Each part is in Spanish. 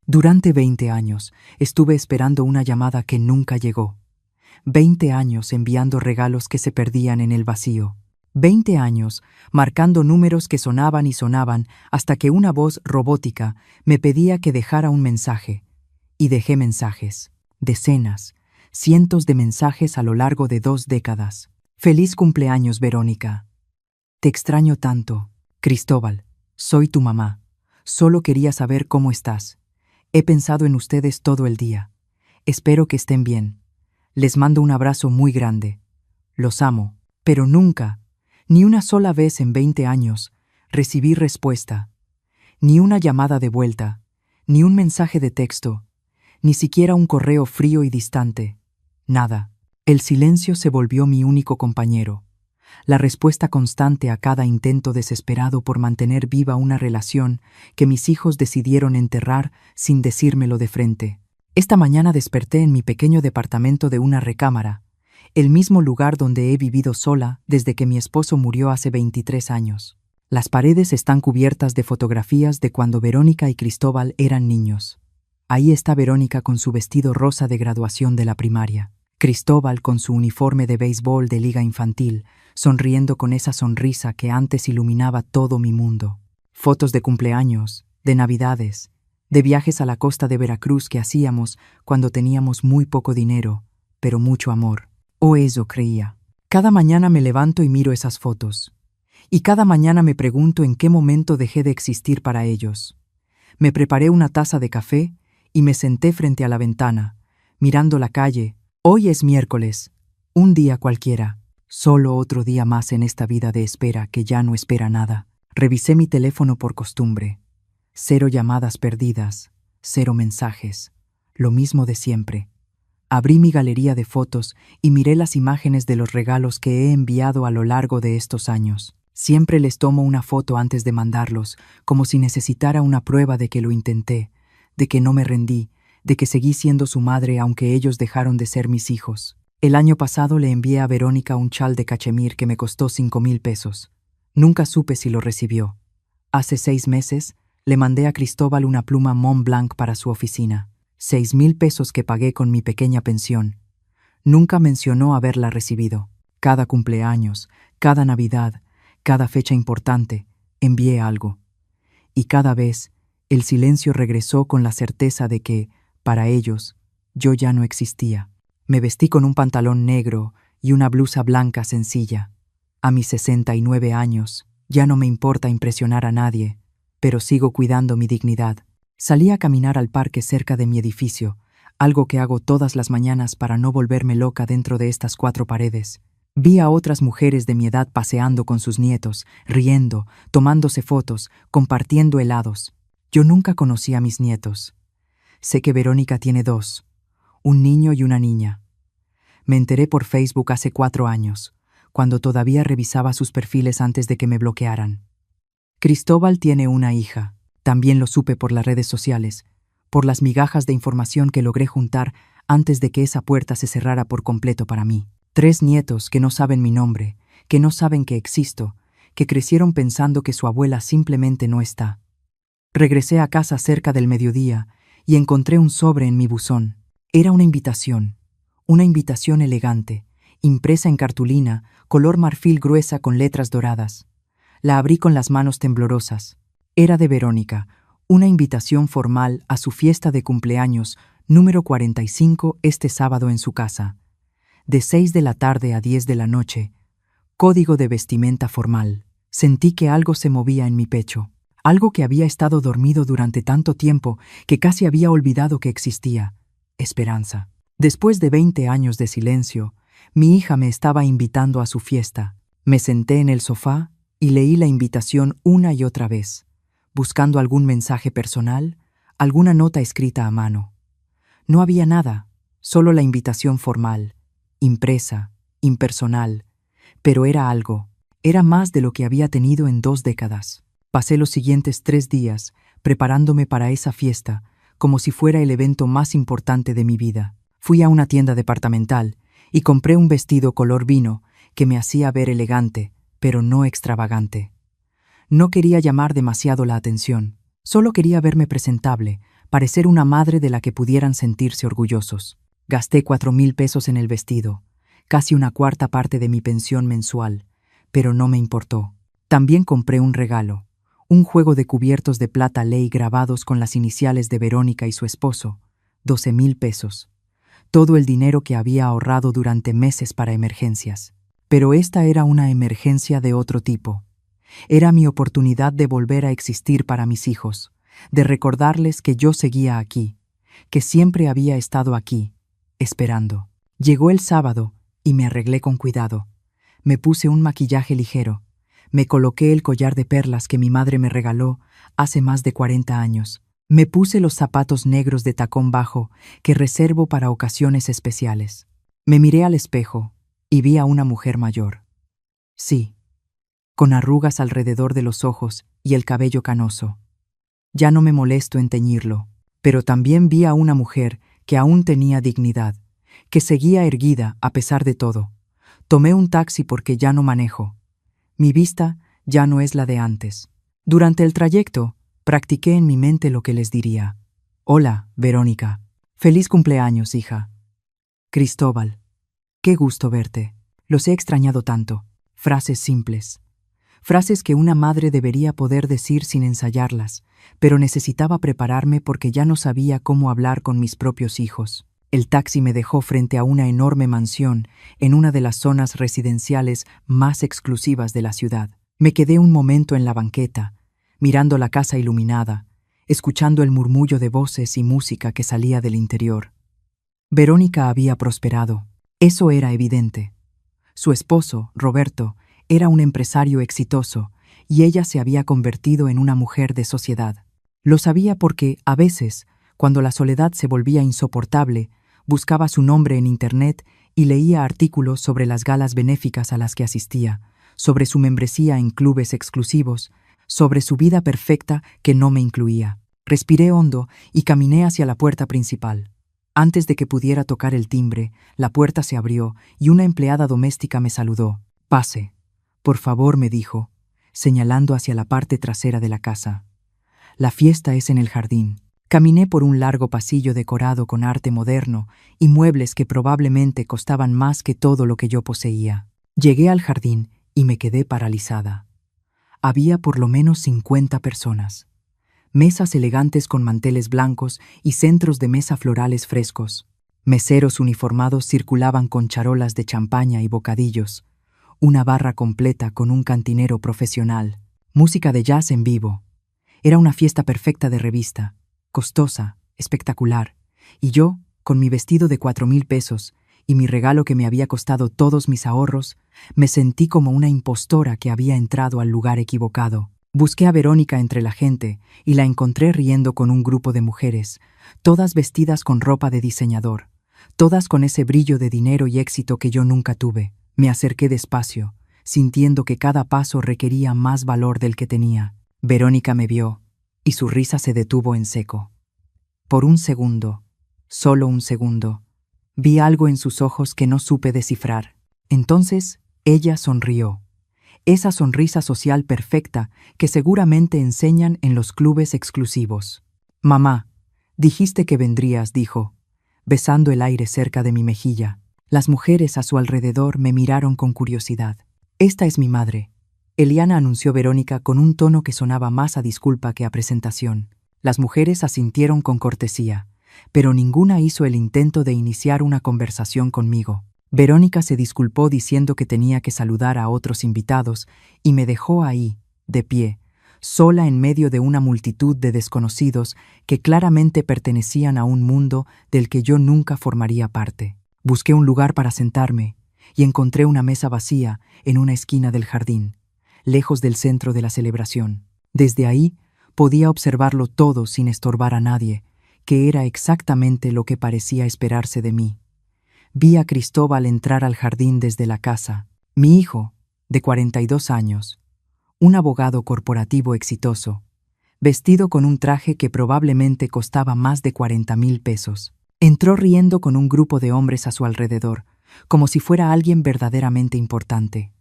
Durante 20 años estuve esperando una llamada que nunca llegó. 20 años enviando regalos que se perdían en el vacío. 20 años marcando números que sonaban y sonaban hasta que una voz robótica me pedía que dejara un mensaje. Y dejé mensajes. Decenas, cientos de mensajes a lo largo de 2 décadas. Feliz cumpleaños, Verónica. Te extraño tanto. Cristóbal, soy tu mamá. Solo quería saber cómo estás. He pensado en ustedes todo el día. Espero que estén bien. Les mando un abrazo muy grande. Los amo, pero nunca, ni una sola vez en 20 años, recibí respuesta. Ni una llamada de vuelta, ni un mensaje de texto, ni siquiera un correo frío y distante. Nada. El silencio se volvió mi único compañero. La respuesta constante a cada intento desesperado por mantener viva una relación que mis hijos decidieron enterrar sin decírmelo de frente. Esta mañana desperté en mi pequeño departamento de una recámara, el mismo lugar donde he vivido sola desde que mi esposo murió hace 23 años. Las paredes están cubiertas de fotografías de cuando Verónica y Cristóbal eran niños. Ahí está Verónica con su vestido rosa de graduación de la primaria. Cristóbal con su uniforme de béisbol de liga infantil, sonriendo con esa sonrisa que antes iluminaba todo mi mundo. Fotos de cumpleaños, de navidades, de viajes a la costa de Veracruz que hacíamos cuando teníamos muy poco dinero, pero mucho amor. O eso creía. Cada mañana me levanto y miro esas fotos. Y cada mañana me pregunto en qué momento dejé de existir para ellos. Me preparé una taza de café y me senté frente a la ventana, mirando la calle. Hoy es miércoles, un día cualquiera, solo otro día más en esta vida de espera que ya no espera nada. Revisé mi teléfono por costumbre. 0 llamadas perdidas, 0 mensajes, lo mismo de siempre. Abrí mi galería de fotos y miré las imágenes de los regalos que he enviado a lo largo de estos años. Siempre les tomo una foto antes de mandarlos, como si necesitara una prueba de que lo intenté, de que no me rendí, de que seguí siendo su madre aunque ellos dejaron de ser mis hijos. El año pasado le envié a Verónica un chal de cachemir que me costó 5,000 pesos. Nunca supe si lo recibió. Hace 6 meses, le mandé a Cristóbal una pluma Montblanc para su oficina. 6,000 pesos que pagué con mi pequeña pensión. Nunca mencionó haberla recibido. Cada cumpleaños, cada Navidad, cada fecha importante, envié algo. Y cada vez, el silencio regresó con la certeza de que, para ellos, yo ya no existía. Me vestí con un pantalón negro y una blusa blanca sencilla. A mis 69 años, ya no me importa impresionar a nadie, pero sigo cuidando mi dignidad. Salí a caminar al parque cerca de mi edificio, algo que hago todas las mañanas para no volverme loca dentro de estas 4 paredes. Vi a otras mujeres de mi edad paseando con sus nietos, riendo, tomándose fotos, compartiendo helados. Yo nunca conocí a mis nietos. Sé que Verónica tiene 2, un niño y una niña. Me enteré por Facebook hace 4 años, cuando todavía revisaba sus perfiles antes de que me bloquearan. Cristóbal tiene una hija. También lo supe por las redes sociales, por las migajas de información que logré juntar antes de que esa puerta se cerrara por completo para mí. 3 nietos que no saben mi nombre, que no saben que existo, que crecieron pensando que su abuela simplemente no está. Regresé a casa cerca del mediodía y encontré un sobre en mi buzón. Era una invitación elegante, impresa en cartulina, color marfil gruesa con letras doradas. La abrí con las manos temblorosas. Era de Verónica, una invitación formal a su fiesta de cumpleaños número 45 este sábado en su casa. De 6 de la tarde a 10 de la noche. Código de vestimenta formal. Sentí que algo se movía en mi pecho. Algo que había estado dormido durante tanto tiempo que casi había olvidado que existía. Esperanza. Después de 20 años de silencio, mi hija me estaba invitando a su fiesta. Me senté en el sofá y leí la invitación una y otra vez, buscando algún mensaje personal, alguna nota escrita a mano. No había nada, solo la invitación formal, impresa, impersonal, pero era algo, era más de lo que había tenido en 2 décadas. Pasé los siguientes 3 días preparándome para esa fiesta, como si fuera el evento más importante de mi vida. Fui a una tienda departamental y compré un vestido color vino que me hacía ver elegante, pero no extravagante. No quería llamar demasiado la atención, solo quería verme presentable, parecer una madre de la que pudieran sentirse orgullosos. Gasté 4,000 pesos en el vestido, casi una cuarta parte de mi pensión mensual, pero no me importó. También compré un regalo, un juego de cubiertos de plata ley grabados con las iniciales de Verónica y su esposo, 12,000 pesos. Todo el dinero que había ahorrado durante meses para emergencias. Pero esta era una emergencia de otro tipo. Era mi oportunidad de volver a existir para mis hijos, de recordarles que yo seguía aquí, que siempre había estado aquí, esperando. Llegó el sábado y me arreglé con cuidado. Me puse un maquillaje ligero. Me coloqué el collar de perlas que mi madre me regaló hace más de 40 años. Me puse los zapatos negros de tacón bajo que reservo para ocasiones especiales. Me miré al espejo y vi a una mujer mayor. Sí, con arrugas alrededor de los ojos y el cabello canoso. Ya no me molesto en teñirlo, pero también vi a una mujer que aún tenía dignidad, que seguía erguida a pesar de todo. Tomé un taxi porque ya no manejo. Mi vista ya no es la de antes. Durante el trayecto, practiqué en mi mente lo que les diría. Hola, Verónica. Feliz cumpleaños, hija. Cristóbal. Qué gusto verte. Los he extrañado tanto. Frases simples. Frases que una madre debería poder decir sin ensayarlas, pero necesitaba prepararme porque ya no sabía cómo hablar con mis propios hijos. El taxi me dejó frente a una enorme mansión en una de las zonas residenciales más exclusivas de la ciudad. Me quedé un momento en la banqueta, mirando la casa iluminada, escuchando el murmullo de voces y música que salía del interior. Verónica había prosperado. Eso era evidente. Su esposo, Roberto, era un empresario exitoso y ella se había convertido en una mujer de sociedad. Lo sabía porque, a veces, cuando la soledad se volvía insoportable, buscaba su nombre en Internet y leía artículos sobre las galas benéficas a las que asistía, sobre su membresía en clubes exclusivos, sobre su vida perfecta que no me incluía. Respiré hondo y caminé hacia la puerta principal. Antes de que pudiera tocar el timbre, la puerta se abrió y una empleada doméstica me saludó. «Pase, por favor», me dijo, señalando hacia la parte trasera de la casa. «La fiesta es en el jardín». Caminé por un largo pasillo decorado con arte moderno y muebles que probablemente costaban más que todo lo que yo poseía. Llegué al jardín y me quedé paralizada. Había por lo menos 50 personas. Mesas elegantes con manteles blancos y centros de mesa florales frescos. Meseros uniformados circulaban con charolas de champaña y bocadillos. Una barra completa con un cantinero profesional. Música de jazz en vivo. Era una fiesta perfecta de revista. Costosa, espectacular, y yo, con mi vestido de 4,000 pesos y mi regalo que me había costado todos mis ahorros, me sentí como una impostora que había entrado al lugar equivocado. Busqué a Verónica entre la gente y la encontré riendo con un grupo de mujeres, todas vestidas con ropa de diseñador, todas con ese brillo de dinero y éxito que yo nunca tuve. Me acerqué despacio, sintiendo que cada paso requería más valor del que tenía. Verónica me vio, y su risa se detuvo en seco. Por un segundo, solo un segundo, vi algo en sus ojos que no supe descifrar. Entonces, ella sonrió. Esa sonrisa social perfecta que seguramente enseñan en los clubes exclusivos. «Mamá, dijiste que vendrías», dijo, besando el aire cerca de mi mejilla. Las mujeres a su alrededor me miraron con curiosidad. «Esta es mi madre», Eliana anunció Verónica con un tono que sonaba más a disculpa que a presentación. Las mujeres asintieron con cortesía, pero ninguna hizo el intento de iniciar una conversación conmigo. Verónica se disculpó diciendo que tenía que saludar a otros invitados y me dejó ahí, de pie, sola en medio de una multitud de desconocidos que claramente pertenecían a un mundo del que yo nunca formaría parte. Busqué un lugar para sentarme y encontré una mesa vacía en una esquina del jardín, lejos del centro de la celebración. Desde ahí podía observarlo todo sin estorbar a nadie, que era exactamente lo que parecía esperarse de mí. Vi a Cristóbal entrar al jardín desde la casa. Mi hijo, de 42 años, un abogado corporativo exitoso, vestido con un traje que probablemente costaba más de 40,000 pesos. Entró riendo con un grupo de hombres a su alrededor, como si fuera alguien verdaderamente importante.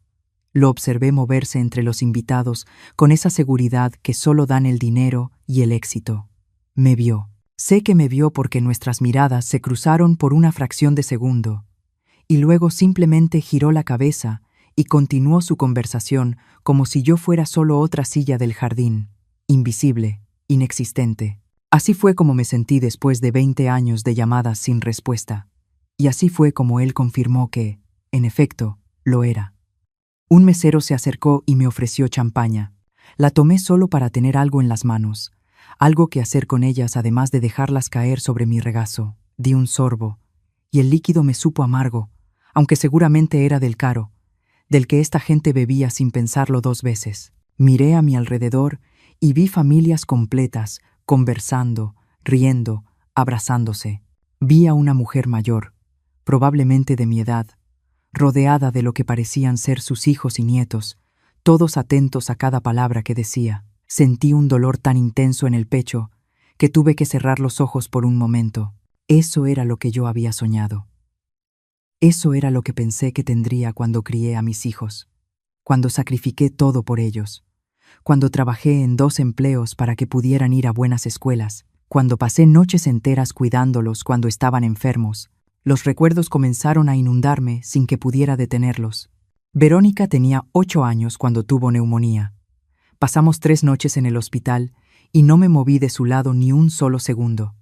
Lo observé moverse entre los invitados con esa seguridad que solo dan el dinero y el éxito. Me vio. Sé que me vio porque nuestras miradas se cruzaron por una fracción de segundo, y luego simplemente giró la cabeza y continuó su conversación como si yo fuera solo otra silla del jardín, invisible, inexistente. Así fue como me sentí después de 20 años de llamadas sin respuesta, y así fue como él confirmó que, en efecto, lo era. Un mesero se acercó y me ofreció champaña. La tomé solo para tener algo en las manos, algo que hacer con ellas además de dejarlas caer sobre mi regazo. Di un sorbo, y el líquido me supo amargo, aunque seguramente era del caro, del que esta gente bebía sin pensarlo 2 veces. Miré a mi alrededor y vi familias completas, conversando, riendo, abrazándose. Vi a una mujer mayor, probablemente de mi edad, rodeada de lo que parecían ser sus hijos y nietos, todos atentos a cada palabra que decía. Sentí un dolor tan intenso en el pecho que tuve que cerrar los ojos por un momento. Eso era lo que yo había soñado. Eso era lo que pensé que tendría cuando crié a mis hijos, cuando sacrifiqué todo por ellos, cuando trabajé en 2 empleos para que pudieran ir a buenas escuelas, cuando pasé noches enteras cuidándolos cuando estaban enfermos. Los recuerdos comenzaron a inundarme sin que pudiera detenerlos. Verónica tenía 8 años cuando tuvo neumonía. Pasamos 3 noches en el hospital y no me moví de su lado ni un solo segundo.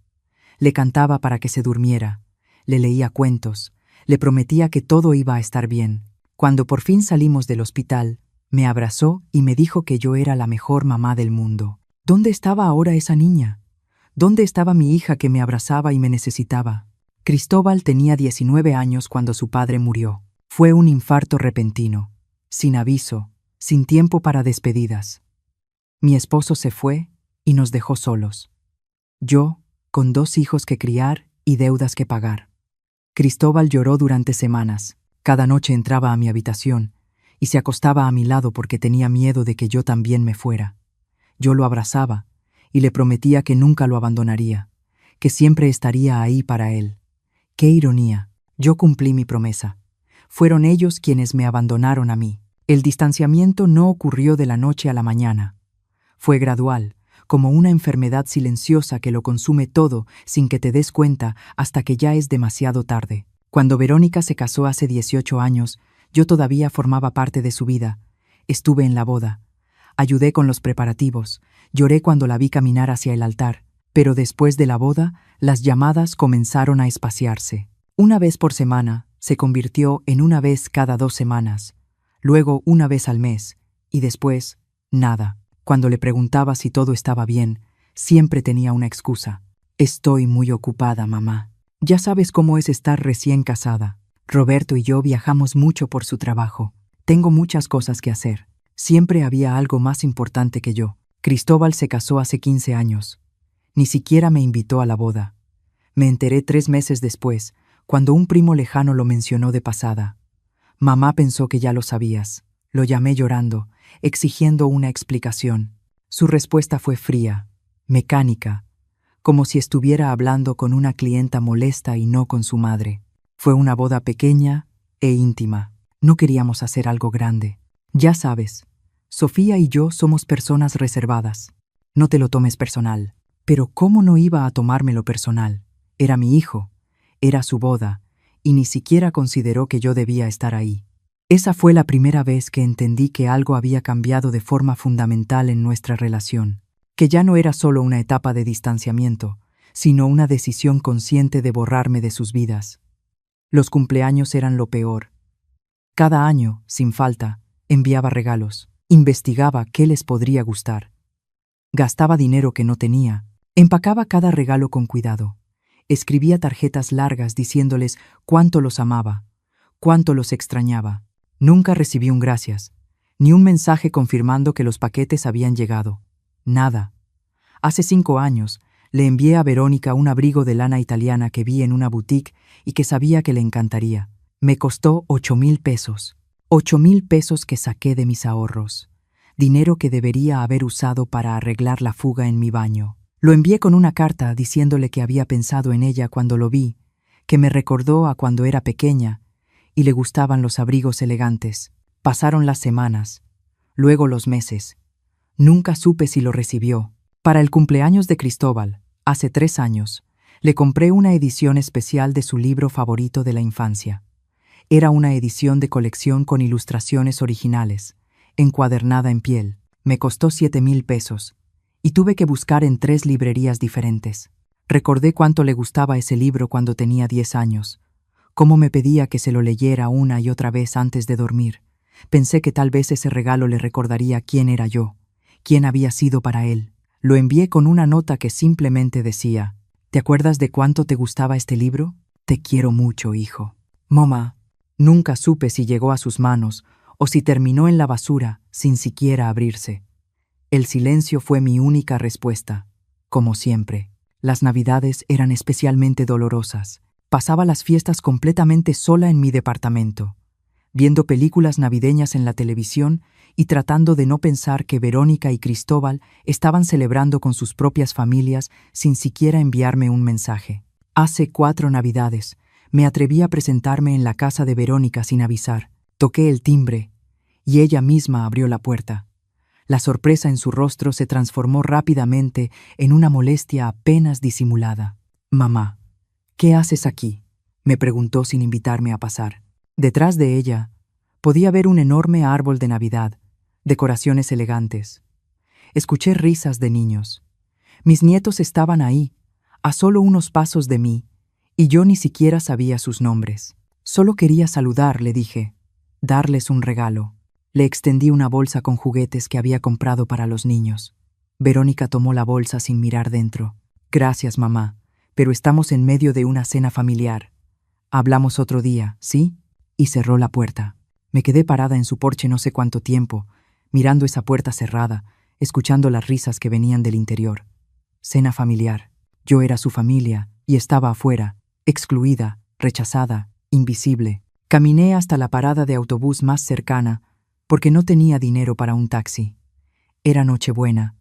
Le cantaba para que se durmiera, le leía cuentos, le prometía que todo iba a estar bien. Cuando por fin salimos del hospital, me abrazó y me dijo que yo era la mejor mamá del mundo. ¿Dónde estaba ahora esa niña? ¿Dónde estaba mi hija que me abrazaba y me necesitaba? Cristóbal tenía 19 años cuando su padre murió. Fue un infarto repentino, sin aviso, sin tiempo para despedidas. Mi esposo se fue y nos dejó solos. Yo, con 2 hijos que criar y deudas que pagar. Cristóbal lloró durante semanas. Cada noche entraba a mi habitación y se acostaba a mi lado porque tenía miedo de que yo también me fuera. Yo lo abrazaba y le prometía que nunca lo abandonaría, que siempre estaría ahí para él. ¡Qué ironía! Yo cumplí mi promesa. Fueron ellos quienes me abandonaron a mí. El distanciamiento no ocurrió de la noche a la mañana. Fue gradual, como una enfermedad silenciosa que lo consume todo sin que te des cuenta hasta que ya es demasiado tarde. Cuando Verónica se casó hace 18 años, yo todavía formaba parte de su vida. Estuve en la boda. Ayudé con los preparativos. Lloré cuando la vi caminar hacia el altar. Pero después de la boda, las llamadas comenzaron a espaciarse. Una vez por semana se convirtió en una vez cada 2 semanas. Luego una vez al mes. Y después, nada. Cuando le preguntaba si todo estaba bien, siempre tenía una excusa. Estoy muy ocupada, mamá. Ya sabes cómo es estar recién casada. Roberto y yo viajamos mucho por su trabajo. Tengo muchas cosas que hacer. Siempre había algo más importante que yo. Cristóbal se casó hace 15 años. Ni siquiera me invitó a la boda. Me enteré 3 meses después, cuando un primo lejano lo mencionó de pasada. Mamá pensó que ya lo sabías. Lo llamé llorando, exigiendo una explicación. Su respuesta fue fría, mecánica, como si estuviera hablando con una clienta molesta y no con su madre. Fue una boda pequeña e íntima. No queríamos hacer algo grande. Ya sabes, Sofía y yo somos personas reservadas. No te lo tomes personal. Pero ¿cómo no iba a tomármelo personal? Era mi hijo, era su boda, y ni siquiera consideró que yo debía estar ahí. Esa fue la primera vez que entendí que algo había cambiado de forma fundamental en nuestra relación, que ya no era solo una etapa de distanciamiento, sino una decisión consciente de borrarme de sus vidas. Los cumpleaños eran lo peor. Cada año, sin falta, enviaba regalos, investigaba qué les podría gustar. Gastaba dinero que no tenía, empacaba cada regalo con cuidado, escribía tarjetas largas diciéndoles cuánto los amaba, cuánto los extrañaba. Nunca recibí un gracias, ni un mensaje confirmando que los paquetes habían llegado. Nada. Hace 5 años, le envié a Verónica un abrigo de lana italiana que vi en una boutique y que sabía que le encantaría. Me costó 8,000 pesos. 8,000 pesos que saqué de mis ahorros. Dinero que debería haber usado para arreglar la fuga en mi baño. Lo envié con una carta diciéndole que había pensado en ella cuando lo vi, que me recordó a cuando era pequeña, y le gustaban los abrigos elegantes. Pasaron las semanas, luego los meses. Nunca supe si lo recibió. Para el cumpleaños de Cristóbal, Hace 3 años, le compré una edición especial de su libro favorito de la infancia. Era una edición de colección con ilustraciones originales, encuadernada en piel. Me costó 7,000 pesos, y tuve que buscar en 3 librerías diferentes. Recordé cuánto le gustaba ese libro cuando tenía 10 años, cómo me pedía que se lo leyera una y otra vez antes de dormir. Pensé que tal vez ese regalo le recordaría quién era yo, quién había sido para él. Lo envié con una nota que simplemente decía: ¿te acuerdas de cuánto te gustaba este libro? Te quiero mucho, hijo. Mamá. Nunca supe si llegó a sus manos o si terminó en la basura sin siquiera abrirse. El silencio fue mi única respuesta, como siempre. Las Navidades eran especialmente dolorosas. Pasaba las fiestas completamente sola en mi departamento, viendo películas navideñas en la televisión y tratando de no pensar que Verónica y Cristóbal estaban celebrando con sus propias familias sin siquiera enviarme un mensaje. Hace 4 Navidades, me atreví a presentarme en la casa de Verónica sin avisar. Toqué el timbre, y ella misma abrió la puerta. La sorpresa en su rostro se transformó rápidamente en una molestia apenas disimulada. «Mamá, ¿qué haces aquí?», me preguntó sin invitarme a pasar. Detrás de ella, podía ver un enorme árbol de Navidad, decoraciones elegantes. Escuché risas de niños. Mis nietos estaban ahí, a solo unos pasos de mí, y yo ni siquiera sabía sus nombres. Solo quería saludar, le dije, darles un regalo. Le extendí una bolsa con juguetes que había comprado para los niños. Verónica tomó la bolsa sin mirar dentro. «Gracias, mamá, pero estamos en medio de una cena familiar. Hablamos otro día, ¿sí?», y cerró la puerta. Me quedé parada en su porche no sé cuánto tiempo, mirando esa puerta cerrada, escuchando las risas que venían del interior. Cena familiar. Yo era su familia y estaba afuera, excluida, rechazada, invisible. Caminé hasta la parada de autobús más cercana porque no tenía dinero para un taxi. Era Nochebuena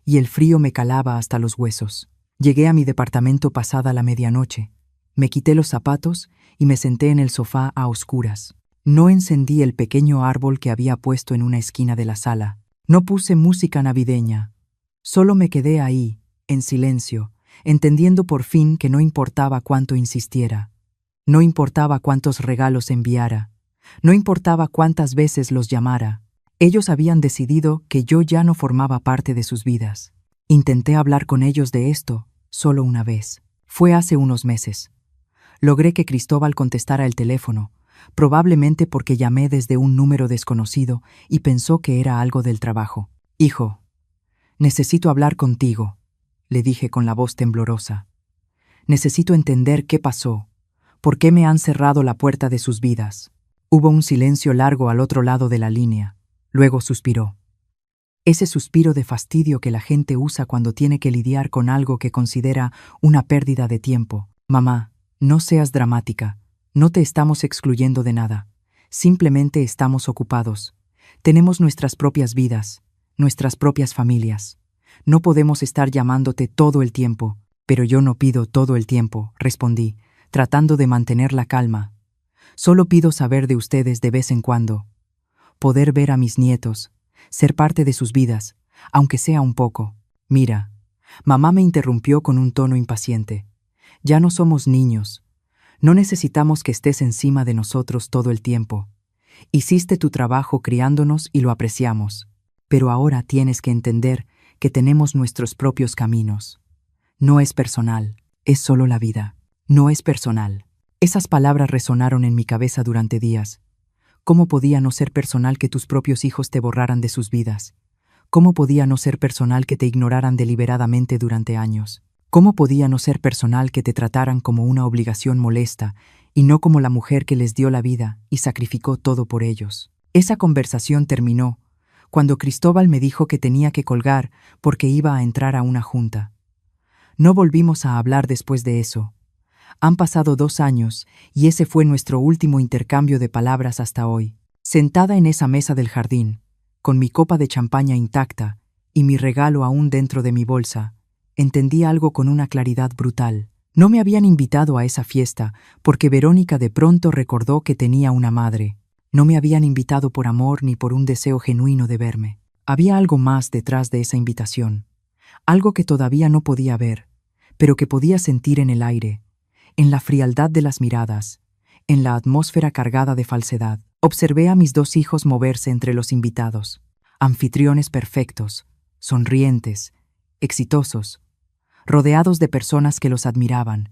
y el frío me calaba hasta los huesos. Llegué a mi departamento pasada la medianoche. Me quité los zapatos y me senté en el sofá a oscuras. No encendí el pequeño árbol que había puesto en una esquina de la sala. No puse música navideña. Solo me quedé ahí, en silencio, entendiendo por fin que no importaba cuánto insistiera. No importaba cuántos regalos enviara. No importaba cuántas veces los llamara. Ellos habían decidido que yo ya no formaba parte de sus vidas. Intenté hablar con ellos de esto solo una vez. Fue hace unos meses. Logré que Cristóbal contestara el teléfono, probablemente porque llamé desde un número desconocido y pensó que era algo del trabajo. «Hijo, necesito hablar contigo», le dije con la voz temblorosa. «Necesito entender qué pasó, por qué me han cerrado la puerta de sus vidas». Hubo un silencio largo al otro lado de la línea. Luego suspiró. Ese suspiro de fastidio que la gente usa cuando tiene que lidiar con algo que considera una pérdida de tiempo. «Mamá, no seas dramática. No te estamos excluyendo de nada. Simplemente estamos ocupados. Tenemos nuestras propias vidas, nuestras propias familias. No podemos estar llamándote todo el tiempo». «Pero yo no pido todo el tiempo», respondí, tratando de mantener la calma. «Solo pido saber de ustedes de vez en cuando. Poder ver a mis nietos, ser parte de sus vidas, aunque sea un poco». «Mira», mamá me interrumpió con un tono impaciente. «Ya no somos niños. No necesitamos que estés encima de nosotros todo el tiempo. Hiciste tu trabajo criándonos y lo apreciamos. Pero ahora tienes que entender que tenemos nuestros propios caminos. No es personal, es solo la vida. No es personal». Esas palabras resonaron en mi cabeza durante días. ¿Cómo podía no ser personal que tus propios hijos te borraran de sus vidas? ¿Cómo podía no ser personal que te ignoraran deliberadamente durante años? ¿Cómo podía no ser personal que te trataran como una obligación molesta y no como la mujer que les dio la vida y sacrificó todo por ellos? Esa conversación terminó cuando Cristóbal me dijo que tenía que colgar porque iba a entrar a una junta. No volvimos a hablar después de eso. Han pasado 2 años y ese fue nuestro último intercambio de palabras hasta hoy. Sentada en esa mesa del jardín, con mi copa de champaña intacta y mi regalo aún dentro de mi bolsa, entendí algo con una claridad brutal. No me habían invitado a esa fiesta porque Verónica de pronto recordó que tenía una madre. No me habían invitado por amor ni por un deseo genuino de verme. Había algo más detrás de esa invitación, algo que todavía no podía ver, pero que podía sentir en el aire, en la frialdad de las miradas, en la atmósfera cargada de falsedad. Observé a mis dos hijos moverse entre los invitados, anfitriones perfectos, sonrientes, exitosos, rodeados de personas que los admiraban,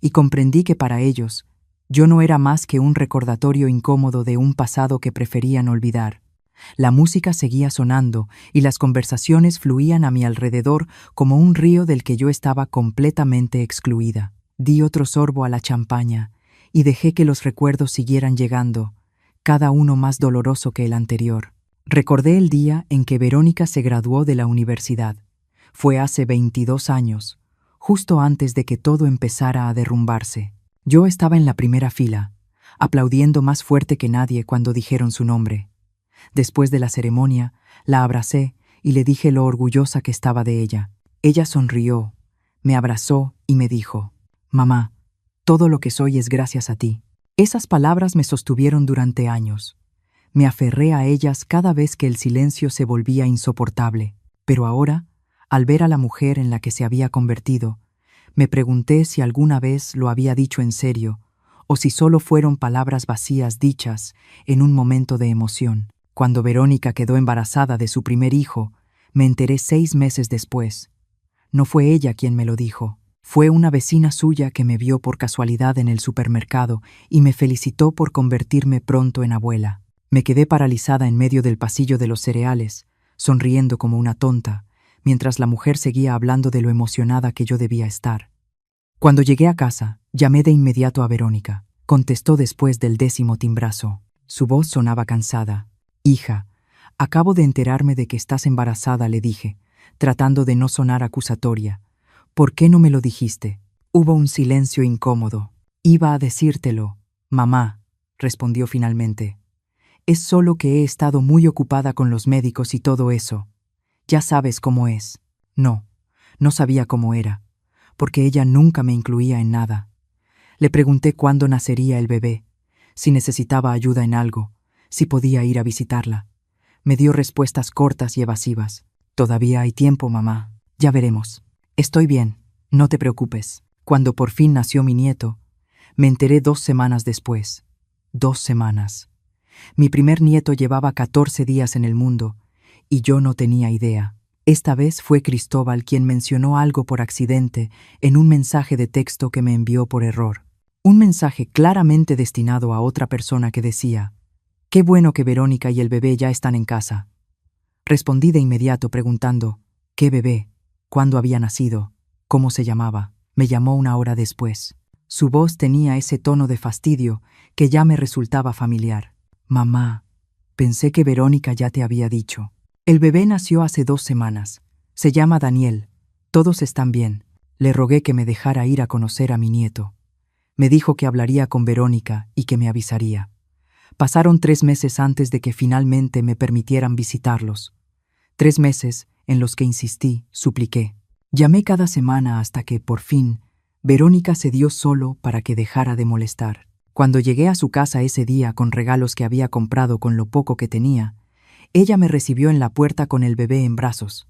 y comprendí que para ellos yo no era más que un recordatorio incómodo de un pasado que preferían olvidar. La música seguía sonando y las conversaciones fluían a mi alrededor como un río del que yo estaba completamente excluida. Di otro sorbo a la champaña y dejé que los recuerdos siguieran llegando, cada uno más doloroso que el anterior. Recordé el día en que Verónica se graduó de la universidad. Fue hace 22 años, justo antes de que todo empezara a derrumbarse. Yo estaba en la primera fila, aplaudiendo más fuerte que nadie cuando dijeron su nombre. Después de la ceremonia, la abracé y le dije lo orgullosa que estaba de ella. Ella sonrió, me abrazó y me dijo: «Mamá, todo lo que soy es gracias a ti». Esas palabras me sostuvieron durante años. Me aferré a ellas cada vez que el silencio se volvía insoportable. Pero ahora, al ver a la mujer en la que se había convertido, me pregunté si alguna vez lo había dicho en serio o si solo fueron palabras vacías dichas en un momento de emoción. Cuando Verónica quedó embarazada de su primer hijo, me enteré 6 meses después. No fue ella quien me lo dijo. Fue una vecina suya que me vio por casualidad en el supermercado y me felicitó por convertirme pronto en abuela. Me quedé paralizada en medio del pasillo de los cereales, sonriendo como una tonta, mientras la mujer seguía hablando de lo emocionada que yo debía estar. Cuando llegué a casa, llamé de inmediato a Verónica. Contestó después del 10º timbrazo. Su voz sonaba cansada. «Hija, acabo de enterarme de que estás embarazada», le dije, tratando de no sonar acusatoria. «¿Por qué no me lo dijiste?» Hubo un silencio incómodo. «Iba a decírtelo, mamá», respondió finalmente. «Es solo que he estado muy ocupada con los médicos y todo eso. Ya sabes cómo es». No sabía cómo era, porque ella nunca me incluía en nada. Le pregunté cuándo nacería el bebé, si necesitaba ayuda en algo, si podía ir a visitarla. Me dio respuestas cortas y evasivas. «Todavía hay tiempo, mamá. Ya veremos. Estoy bien, no te preocupes». Cuando por fin nació mi nieto, me enteré 2 semanas después. 2 semanas. Mi primer nieto llevaba 14 días en el mundo, y yo no tenía idea. Esta vez fue Cristóbal quien mencionó algo por accidente en un mensaje de texto que me envió por error. Un mensaje claramente destinado a otra persona que decía: «Qué bueno que Verónica y el bebé ya están en casa». Respondí de inmediato preguntando: «¿Qué bebé? ¿Cuándo había nacido? ¿Cómo se llamaba?». Me llamó 1 hora después. Su voz tenía ese tono de fastidio que ya me resultaba familiar. «Mamá, pensé que Verónica ya te había dicho. El bebé nació hace 2 semanas. Se llama Daniel. Todos están bien». Le rogué que me dejara ir a conocer a mi nieto. Me dijo que hablaría con Verónica y que me avisaría. Pasaron 3 meses antes de que finalmente me permitieran visitarlos. 3 meses en los que insistí, supliqué. Llamé cada semana hasta que, por fin, Verónica cedió solo para que dejara de molestar. Cuando llegué a su casa ese día con regalos que había comprado con lo poco que tenía, ella me recibió en la puerta con el bebé en brazos.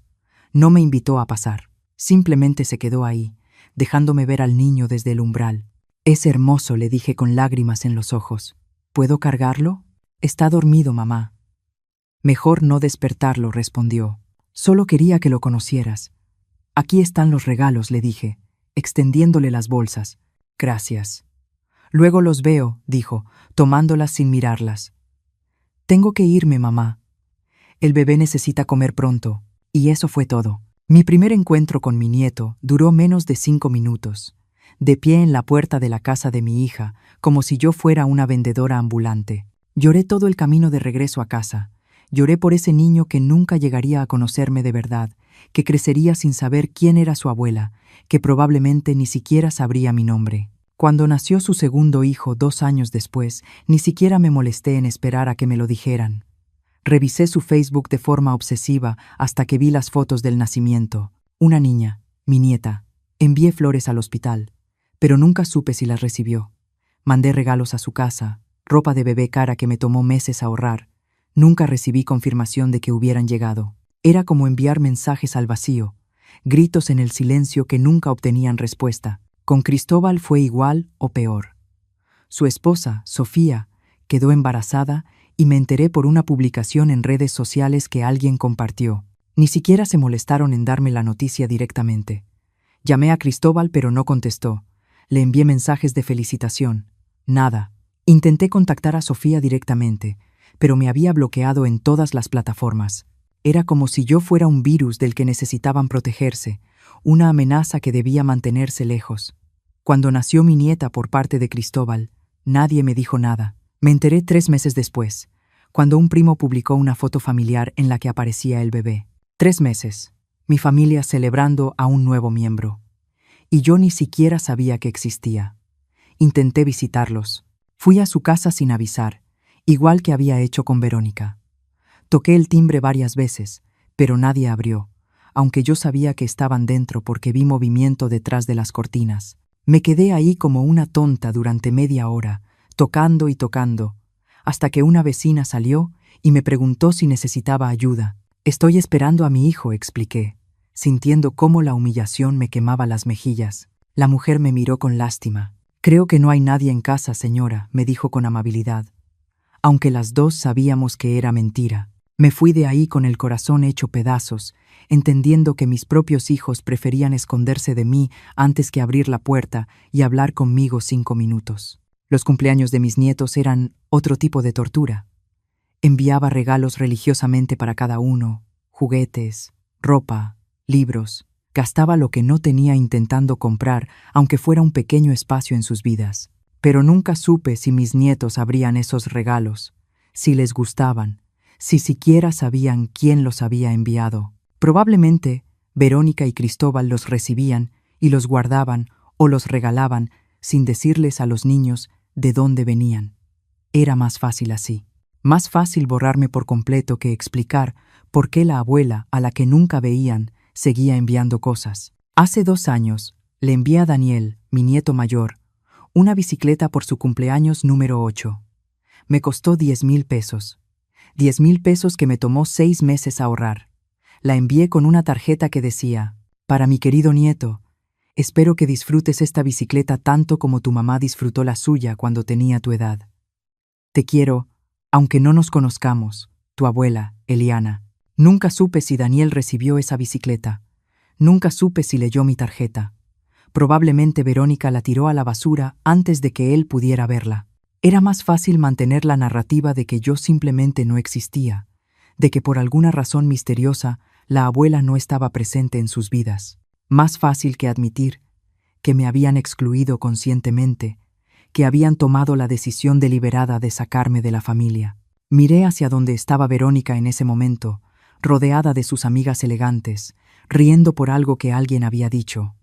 No me invitó a pasar. Simplemente se quedó ahí, dejándome ver al niño desde el umbral. «Es hermoso», le dije con lágrimas en los ojos. «¿Puedo cargarlo?» «Está dormido, mamá». «Mejor no despertarlo», respondió. «Solo quería que lo conocieras». «Aquí están los regalos», le dije, extendiéndole las bolsas. «Gracias». «Luego los veo», dijo, tomándolas sin mirarlas. «Tengo que irme, mamá. El bebé necesita comer pronto». Y eso fue todo. Mi primer encuentro con mi nieto duró menos de 5 minutos, de pie en la puerta de la casa de mi hija, como si yo fuera una vendedora ambulante. Lloré todo el camino de regreso a casa. Lloré por ese niño que nunca llegaría a conocerme de verdad, que crecería sin saber quién era su abuela, que probablemente ni siquiera sabría mi nombre. Cuando nació su segundo hijo 2 años después, ni siquiera me molesté en esperar a que me lo dijeran. Revisé su Facebook de forma obsesiva hasta que vi las fotos del nacimiento. Una niña, mi nieta. Envié flores al hospital, pero nunca supe si las recibió. Mandé regalos a su casa, ropa de bebé cara que me tomó meses ahorrar. Nunca recibí confirmación de que hubieran llegado. Era como enviar mensajes al vacío, gritos en el silencio que nunca obtenían respuesta. Con Cristóbal fue igual o peor. Su esposa, Sofía, quedó embarazada y me enteré por una publicación en redes sociales que alguien compartió. Ni siquiera se molestaron en darme la noticia directamente. Llamé a Cristóbal pero no contestó. Le envié mensajes de felicitación. Nada. Intenté contactar a Sofía directamente, pero me había bloqueado en todas las plataformas. Era como si yo fuera un virus del que necesitaban protegerse, una amenaza que debía mantenerse lejos. Cuando nació mi nieta por parte de Cristóbal, nadie me dijo nada. Me enteré 3 meses después, cuando un primo publicó una foto familiar en la que aparecía el bebé. 3 meses, mi familia celebrando a un nuevo miembro. Y yo ni siquiera sabía que existía. Intenté visitarlos. Fui a su casa sin avisar, igual que había hecho con Verónica. Toqué el timbre varias veces, pero nadie abrió, aunque yo sabía que estaban dentro porque vi movimiento detrás de las cortinas. Me quedé ahí como una tonta durante media hora, tocando y tocando, hasta que una vecina salió y me preguntó si necesitaba ayuda. «Estoy esperando a mi hijo», expliqué, sintiendo cómo la humillación me quemaba las mejillas. La mujer me miró con lástima. «Creo que no hay nadie en casa, señora», me dijo con amabilidad, aunque las dos sabíamos que era mentira. Me fui de ahí con el corazón hecho pedazos, entendiendo que mis propios hijos preferían esconderse de mí antes que abrir la puerta y hablar conmigo 5 minutos. Los cumpleaños de mis nietos eran otro tipo de tortura. Enviaba regalos religiosamente para cada uno, juguetes, ropa, libros. Gastaba lo que no tenía intentando comprar, aunque fuera un pequeño espacio en sus vidas. Pero nunca supe si mis nietos abrían esos regalos, si les gustaban, si siquiera sabían quién los había enviado. Probablemente Verónica y Cristóbal los recibían y los guardaban o los regalaban sin decirles a los niños de dónde venían. Era más fácil así. Más fácil borrarme por completo que explicar por qué la abuela, a la que nunca veían, seguía enviando cosas. Hace 2 años le envié a Daniel, mi nieto mayor, una bicicleta por su cumpleaños número 8. Me costó 10,000 pesos. 10,000 pesos que me tomó 6 meses ahorrar. La envié con una tarjeta que decía: «Para mi querido nieto, espero que disfrutes esta bicicleta tanto como tu mamá disfrutó la suya cuando tenía tu edad. Te quiero, aunque no nos conozcamos, tu abuela, Eliana». Nunca supe si Daniel recibió esa bicicleta. Nunca supe si leyó mi tarjeta. Probablemente Verónica la tiró a la basura antes de que él pudiera verla. Era más fácil mantener la narrativa de que yo simplemente no existía, de que por alguna razón misteriosa la abuela no estaba presente en sus vidas. Más fácil que admitir que me habían excluido conscientemente, que habían tomado la decisión deliberada de sacarme de la familia. Miré hacia donde estaba Verónica en ese momento, rodeada de sus amigas elegantes, riendo por algo que alguien había dicho.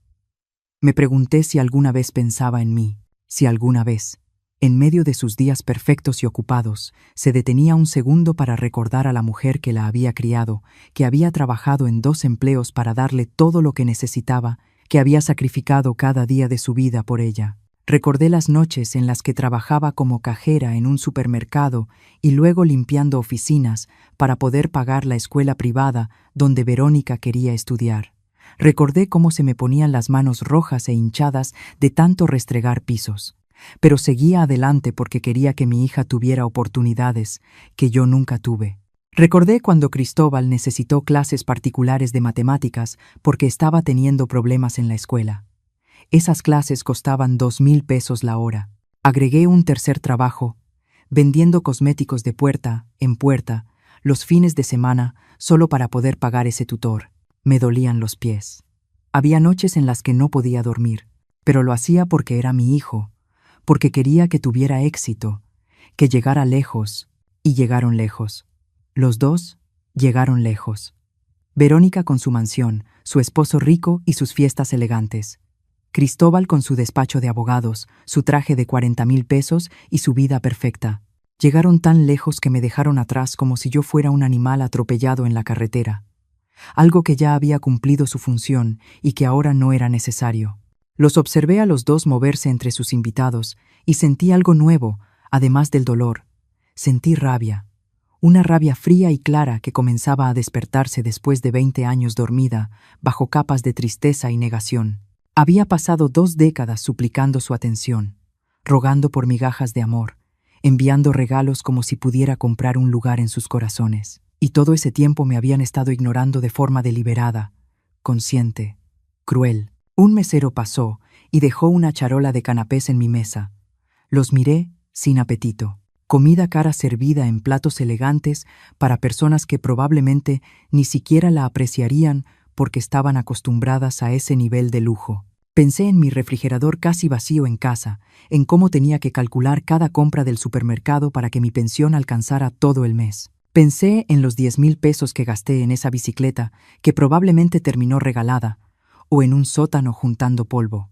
Me pregunté si alguna vez pensaba en mí, si alguna vez, en medio de sus días perfectos y ocupados, se detenía un segundo para recordar a la mujer que la había criado, que había trabajado en 2 empleos para darle todo lo que necesitaba, que había sacrificado cada día de su vida por ella. Recordé las noches en las que trabajaba como cajera en un supermercado y luego limpiando oficinas para poder pagar la escuela privada donde Verónica quería estudiar. Recordé cómo se me ponían las manos rojas e hinchadas de tanto restregar pisos. Pero seguía adelante porque quería que mi hija tuviera oportunidades que yo nunca tuve. Recordé cuando Cristóbal necesitó clases particulares de matemáticas porque estaba teniendo problemas en la escuela. Esas clases costaban 2,000 pesos la hora. Agregué un tercer trabajo, vendiendo cosméticos de puerta en puerta, los fines de semana, solo para poder pagar ese tutor. Me dolían los pies. Había noches en las que no podía dormir, pero lo hacía porque era mi hijo, porque quería que tuviera éxito, que llegara lejos, y llegaron lejos. Los dos llegaron lejos. Verónica con su mansión, su esposo rico y sus fiestas elegantes. Cristóbal con su despacho de abogados, su traje de 40,000 pesos y su vida perfecta. Llegaron tan lejos que me dejaron atrás como si yo fuera un animal atropellado en la carretera. Algo que ya había cumplido su función y que ahora no era necesario. Los observé a los dos moverse entre sus invitados y sentí algo nuevo, además del dolor. Sentí rabia. una rabia fría y clara que comenzaba a despertarse después de 20 años dormida, bajo capas de tristeza y negación. Había pasado 2 décadas suplicando su atención, rogando por migajas de amor, enviando regalos como si pudiera comprar un lugar en sus corazones. Y todo ese tiempo me habían estado ignorando de forma deliberada, consciente, cruel. Un mesero pasó y dejó una charola de canapés en mi mesa. Los miré sin apetito. Comida cara servida en platos elegantes para personas que probablemente ni siquiera la apreciarían porque estaban acostumbradas a ese nivel de lujo. Pensé en mi refrigerador casi vacío en casa, en cómo tenía que calcular cada compra del supermercado para que mi pensión alcanzara todo el mes. Pensé en los 10,000 pesos que gasté en esa bicicleta, que probablemente terminó regalada, o en un sótano juntando polvo.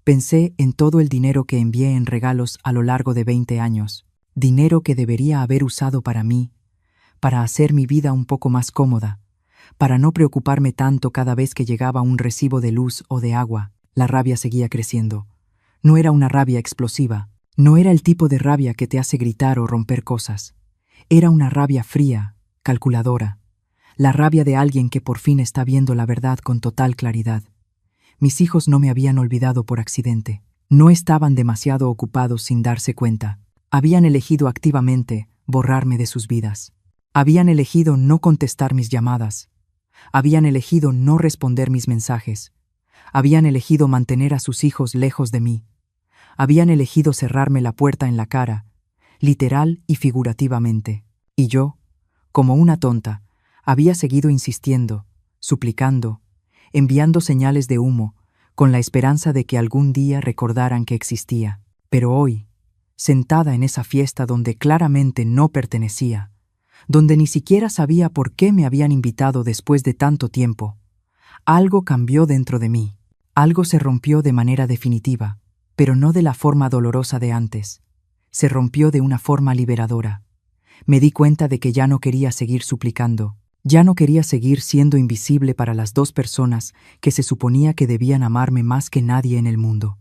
Pensé en todo el dinero que envié en regalos a lo largo de 20 años, dinero que debería haber usado para mí, para hacer mi vida un poco más cómoda, para no preocuparme tanto cada vez que llegaba un recibo de luz o de agua. La rabia seguía creciendo. No era una rabia explosiva, no era el tipo de rabia que te hace gritar o romper cosas. Era una rabia fría, calculadora, la rabia de alguien que por fin está viendo la verdad con total claridad. Mis hijos no me habían olvidado por accidente. No estaban demasiado ocupados sin darse cuenta. Habían elegido activamente borrarme de sus vidas. Habían elegido no contestar mis llamadas. Habían elegido no responder mis mensajes. Habían elegido mantener a sus hijos lejos de mí. Habían elegido cerrarme la puerta en la cara, literal y figurativamente. Y yo, como una tonta, había seguido insistiendo, suplicando, enviando señales de humo, con la esperanza de que algún día recordaran que existía. Pero hoy, sentada en esa fiesta donde claramente no pertenecía, donde ni siquiera sabía por qué me habían invitado después de tanto tiempo, algo cambió dentro de mí. Algo se rompió de manera definitiva, pero no de la forma dolorosa de antes. Se rompió de una forma liberadora. Me di cuenta de que ya no quería seguir suplicando, ya no quería seguir siendo invisible para las 2 personas que se suponía que debían amarme más que nadie en el mundo.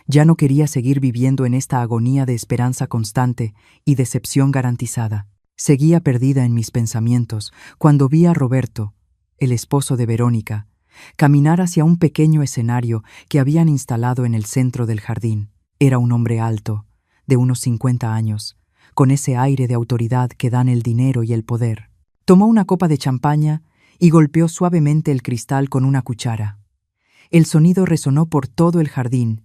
Ya no quería seguir viviendo en esta agonía de esperanza constante y decepción garantizada. Seguía perdida en mis pensamientos cuando vi a Roberto, el esposo de Verónica, caminar hacia un pequeño escenario que habían instalado en el centro del jardín. Era un hombre alto, de unos 50 años, con ese aire de autoridad que dan el dinero y el poder. Tomó una copa de champaña y golpeó suavemente el cristal con una cuchara. El sonido resonó por todo el jardín,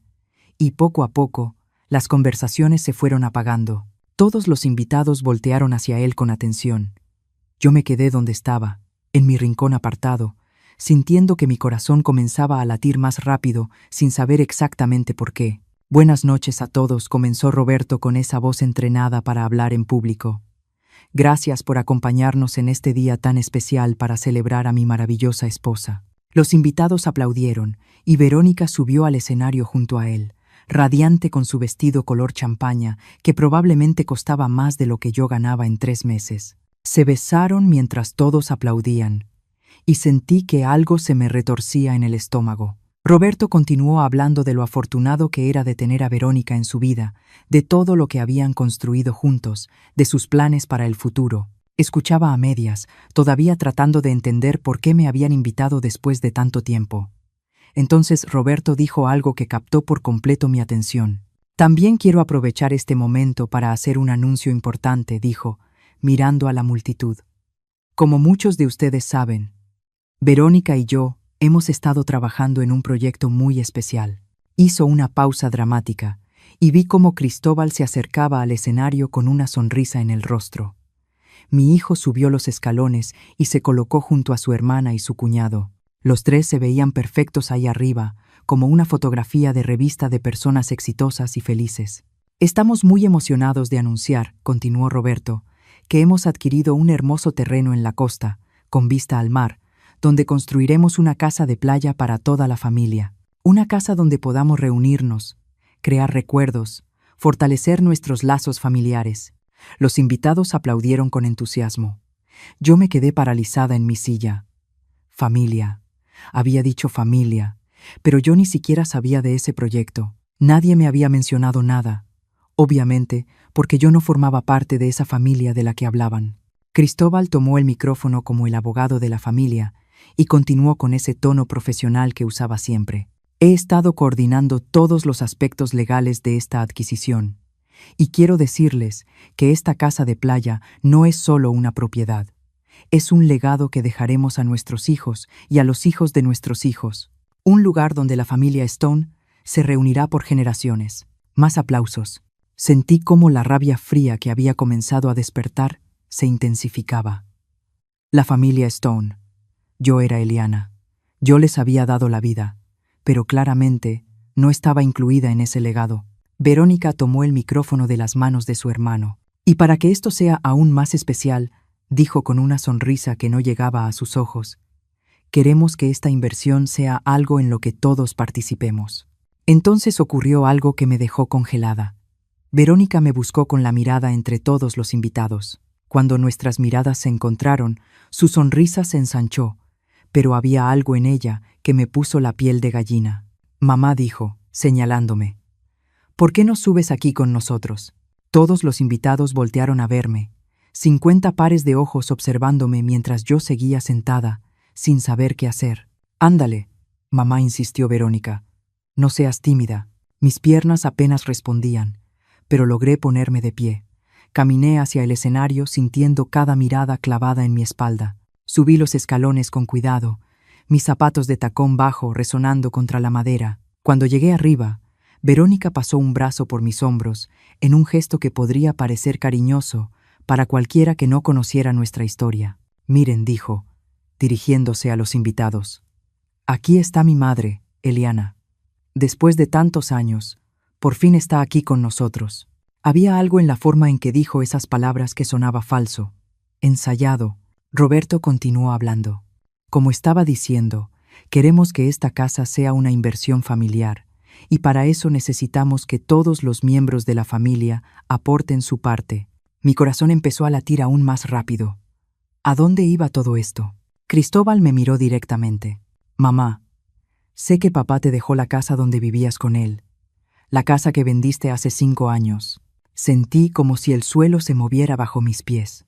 y poco a poco las conversaciones se fueron apagando. Todos los invitados voltearon hacia él con atención. Yo me quedé donde estaba, en mi rincón apartado, sintiendo que mi corazón comenzaba a latir más rápido sin saber exactamente por qué. Buenas noches a todos, comenzó Roberto con esa voz entrenada para hablar en público. Gracias por acompañarnos en este día tan especial para celebrar a mi maravillosa esposa. Los invitados aplaudieron y Verónica subió al escenario junto a él, radiante con su vestido color champaña que probablemente costaba más de lo que yo ganaba en 3 meses. Se besaron mientras todos aplaudían, y sentí que algo se me retorcía en el estómago. Roberto continuó hablando de lo afortunado que era de tener a Verónica en su vida, de todo lo que habían construido juntos, de sus planes para el futuro. Escuchaba a medias, todavía tratando de entender por qué me habían invitado después de tanto tiempo. Entonces Roberto dijo algo que captó por completo mi atención. También quiero aprovechar este momento para hacer un anuncio importante, dijo, mirando a la multitud. Como muchos de ustedes saben, Verónica y yo hemos estado trabajando en un proyecto muy especial. Hizo una pausa dramática y vi cómo Cristóbal se acercaba al escenario con una sonrisa en el rostro. Mi hijo subió los escalones y se colocó junto a su hermana y su cuñado. Los 3 se veían perfectos ahí arriba, como una fotografía de revista de personas exitosas y felices. Estamos muy emocionados de anunciar, continuó Roberto, que hemos adquirido un hermoso terreno en la costa, con vista al mar, donde construiremos una casa de playa para toda la familia. Una casa donde podamos reunirnos, crear recuerdos, fortalecer nuestros lazos familiares. Los invitados aplaudieron con entusiasmo. Yo me quedé paralizada en mi silla. Familia. Había dicho familia, pero yo ni siquiera sabía de ese proyecto. Nadie me había mencionado nada, obviamente porque yo no formaba parte de esa familia de la que hablaban. Cristóbal tomó el micrófono como el abogado de la familia y continuó con ese tono profesional que usaba siempre. He estado coordinando todos los aspectos legales de esta adquisición, y quiero decirles que esta casa de playa no es solo una propiedad. Es un legado que dejaremos a nuestros hijos y a los hijos de nuestros hijos. Un lugar donde la familia Stone se reunirá por generaciones. Más aplausos. Sentí cómo la rabia fría que había comenzado a despertar se intensificaba. La familia Stone. Yo era Eliana. Yo les había dado la vida, pero claramente no estaba incluida en ese legado. Verónica tomó el micrófono de las manos de su hermano. Y para que esto sea aún más especial, dijo con una sonrisa que no llegaba a sus ojos, queremos que esta inversión sea algo en lo que todos participemos. Entonces ocurrió algo que me dejó congelada. Verónica me buscó con la mirada entre todos los invitados. Cuando nuestras miradas se encontraron, su sonrisa se ensanchó, pero había algo en ella que me puso la piel de gallina. Mamá dijo, señalándome, ¿por qué no subes aquí con nosotros? Todos los invitados voltearon a verme, 50 pares de ojos observándome mientras yo seguía sentada, sin saber qué hacer. Ándale, mamá, insistió Verónica. No seas tímida. Mis piernas apenas respondían, pero logré ponerme de pie. Caminé hacia el escenario sintiendo cada mirada clavada en mi espalda. Subí los escalones con cuidado, mis zapatos de tacón bajo resonando contra la madera. Cuando llegué arriba, Verónica pasó un brazo por mis hombros en un gesto que podría parecer cariñoso para cualquiera que no conociera nuestra historia. Miren, dijo, dirigiéndose a los invitados. Aquí está mi madre, Eliana. Después de tantos años, por fin está aquí con nosotros. Había algo en la forma en que dijo esas palabras que sonaba falso, ensayado. Roberto continuó hablando. Como estaba diciendo, queremos que esta casa sea una inversión familiar, y para eso necesitamos que todos los miembros de la familia aporten su parte. Mi corazón empezó a latir aún más rápido. ¿A dónde iba todo esto? Cristóbal me miró directamente. Mamá, sé que papá te dejó la casa donde vivías con él, la casa que vendiste hace 5 años. Sentí como si el suelo se moviera bajo mis pies.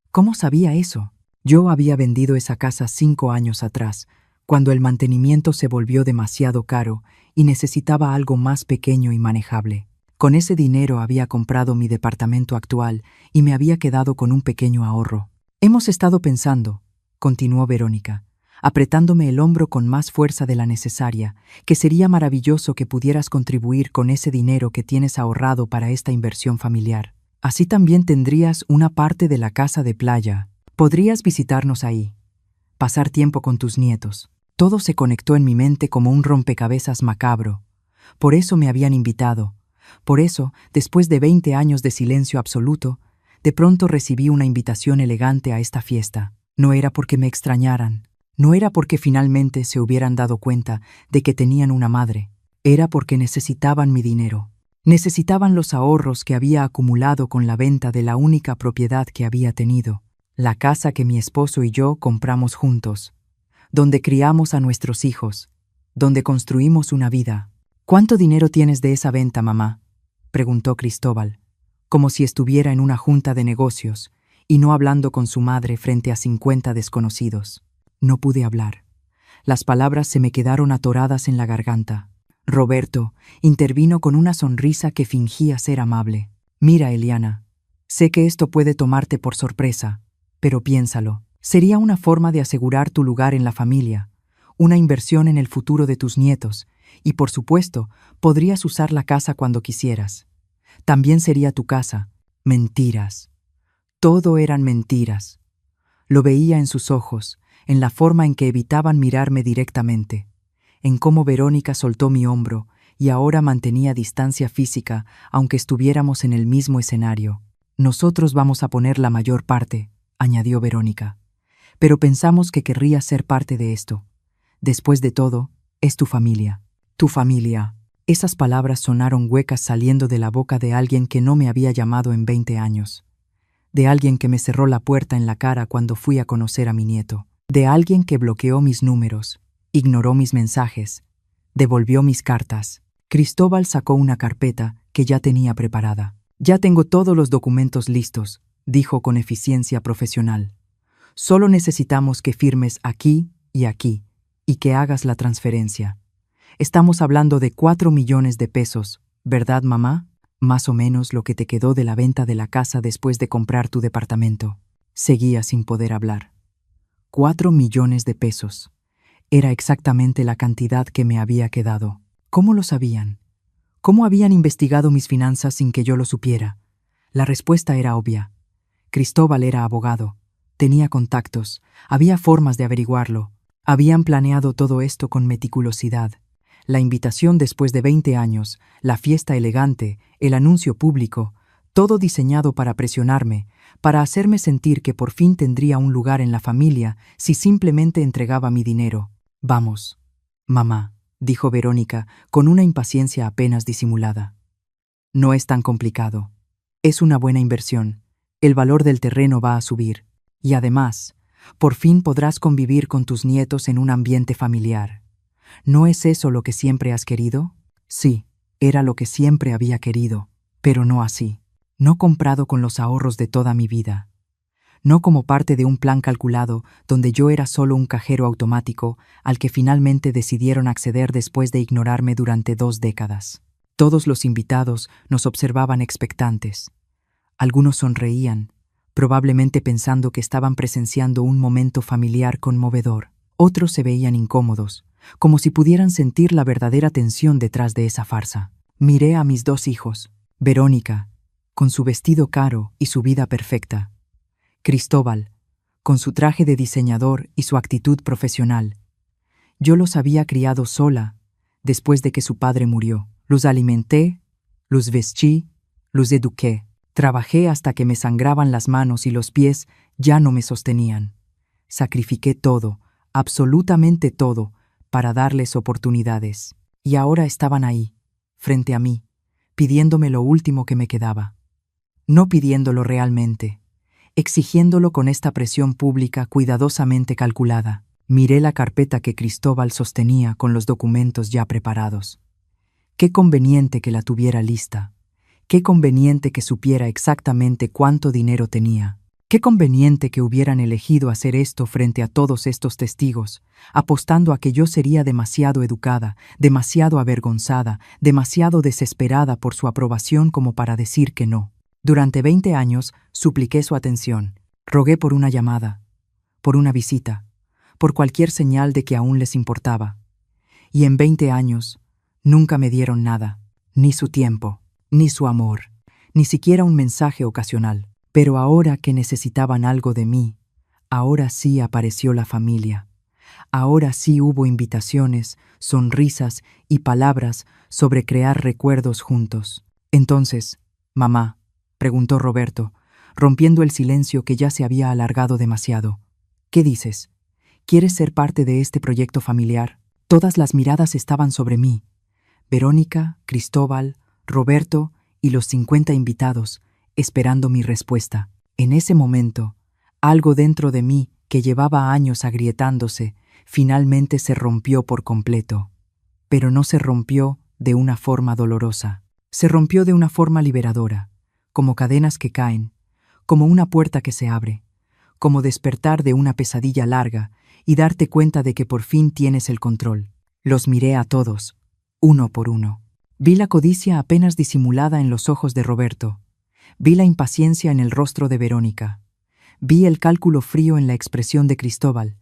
¿Cómo sabía eso? Yo había vendido esa casa 5 años atrás, cuando el mantenimiento se volvió demasiado caro y necesitaba algo más pequeño y manejable. Con ese dinero había comprado mi departamento actual y me había quedado con un pequeño ahorro. Hemos estado pensando, continuó Verónica, apretándome el hombro con más fuerza de la necesaria, que sería maravilloso que pudieras contribuir con ese dinero que tienes ahorrado para esta inversión familiar. Así también tendrías una parte de la casa de playa. Podrías visitarnos ahí, pasar tiempo con tus nietos. Todo se conectó en mi mente como un rompecabezas macabro. Por eso me habían invitado. Por eso, después de 20 años de silencio absoluto, de pronto recibí una invitación elegante a esta fiesta. No era porque me extrañaran. No era porque finalmente se hubieran dado cuenta de que tenían una madre. Era porque necesitaban mi dinero. Necesitaban los ahorros que había acumulado con la venta de la única propiedad que había tenido, la casa que mi esposo y yo compramos juntos, donde criamos a nuestros hijos, donde construimos una vida. ¿Cuánto dinero tienes de esa venta, mamá?, preguntó Cristóbal, como si estuviera en una junta de negocios y no hablando con su madre frente a 50 desconocidos. No pude hablar. Las palabras se me quedaron atoradas en la garganta. Roberto intervino con una sonrisa que fingía ser amable. Mira, Eliana, sé que esto puede tomarte por sorpresa, pero piénsalo. Sería una forma de asegurar tu lugar en la familia, una inversión en el futuro de tus nietos, y por supuesto, podrías usar la casa cuando quisieras. También sería tu casa. Mentiras. Todo eran mentiras. Lo veía en sus ojos, en la forma en que evitaban mirarme directamente, en cómo Verónica soltó mi hombro y ahora mantenía distancia física aunque estuviéramos en el mismo escenario. Nosotros vamos a poner la mayor parte, añadió Verónica, pero pensamos que querrías ser parte de esto. Después de todo, es tu familia. Tu familia. Esas palabras sonaron huecas saliendo de la boca de alguien que no me había llamado en 20 años. De alguien que me cerró la puerta en la cara cuando fui a conocer a mi nieto. De alguien que bloqueó mis números, ignoró mis mensajes, devolvió mis cartas. Cristóbal sacó una carpeta que ya tenía preparada. Ya tengo todos los documentos listos, dijo con eficiencia profesional. Solo necesitamos que firmes aquí y que hagas la transferencia. Estamos hablando de 4 millones de pesos, ¿verdad, mamá? Más o menos lo que te quedó de la venta de la casa después de comprar tu departamento. Seguía sin poder hablar. 4 millones de pesos. Era exactamente la cantidad que me había quedado. ¿Cómo lo sabían? ¿Cómo habían investigado mis finanzas sin que yo lo supiera? La respuesta era obvia. Cristóbal era abogado. Tenía contactos. Había formas de averiguarlo. Habían planeado todo esto con meticulosidad. La invitación después de 20 años, la fiesta elegante, el anuncio público, todo diseñado para presionarme, para hacerme sentir que por fin tendría un lugar en la familia si simplemente entregaba mi dinero. Vamos, mamá, dijo Verónica con una impaciencia apenas disimulada. No es tan complicado. Es una buena inversión. El valor del terreno va a subir. Y además, por fin podrás convivir con tus nietos en un ambiente familiar. ¿No es eso lo que siempre has querido? Sí, era lo que siempre había querido, pero no así. No comprado con los ahorros de toda mi vida. No como parte de un plan calculado donde yo era solo un cajero automático al que finalmente decidieron acceder después de ignorarme durante 2 décadas. Todos los invitados nos observaban expectantes. Algunos sonreían, probablemente pensando que estaban presenciando un momento familiar conmovedor. Otros se veían incómodos, como si pudieran sentir la verdadera tensión detrás de esa farsa. Miré a mis 2 hijos, Verónica, con su vestido caro y su vida perfecta. Cristóbal, con su traje de diseñador y su actitud profesional. Yo los había criado sola, después de que su padre murió. Los alimenté, los vestí, los eduqué. Trabajé hasta que me sangraban las manos y los pies ya no me sostenían. Sacrifiqué todo, absolutamente todo, para darles oportunidades. Y ahora estaban ahí, frente a mí, pidiéndome lo último que me quedaba. No pidiéndolo realmente, exigiéndolo con esta presión pública cuidadosamente calculada. Miré la carpeta que Cristóbal sostenía con los documentos ya preparados. Qué conveniente que la tuviera lista. Qué conveniente que supiera exactamente cuánto dinero tenía. Qué conveniente que hubieran elegido hacer esto frente a todos estos testigos, apostando a que yo sería demasiado educada, demasiado avergonzada, demasiado desesperada por su aprobación como para decir que no. Durante 20 años supliqué su atención, rogué por una llamada, por una visita, por cualquier señal de que aún les importaba. Y en 20 años nunca me dieron nada, ni su tiempo, ni su amor, ni siquiera un mensaje ocasional. Pero ahora que necesitaban algo de mí, ahora sí apareció la familia. Ahora sí hubo invitaciones, sonrisas y palabras sobre crear recuerdos juntos. Entonces, mamá, preguntó Roberto, rompiendo el silencio que ya se había alargado demasiado. ¿Qué dices? ¿Quieres ser parte de este proyecto familiar? Todas las miradas estaban sobre mí. Verónica, Cristóbal, Roberto y los 50 invitados, esperando mi respuesta. En ese momento, algo dentro de mí que llevaba años agrietándose, finalmente se rompió por completo. Pero no se rompió de una forma dolorosa. Se rompió de una forma liberadora, como cadenas que caen, como una puerta que se abre, como despertar de una pesadilla larga y darte cuenta de que por fin tienes el control. Los miré a todos, uno por uno. Vi la codicia apenas disimulada en los ojos de Roberto. Vi la impaciencia en el rostro de Verónica. Vi el cálculo frío en la expresión de Cristóbal.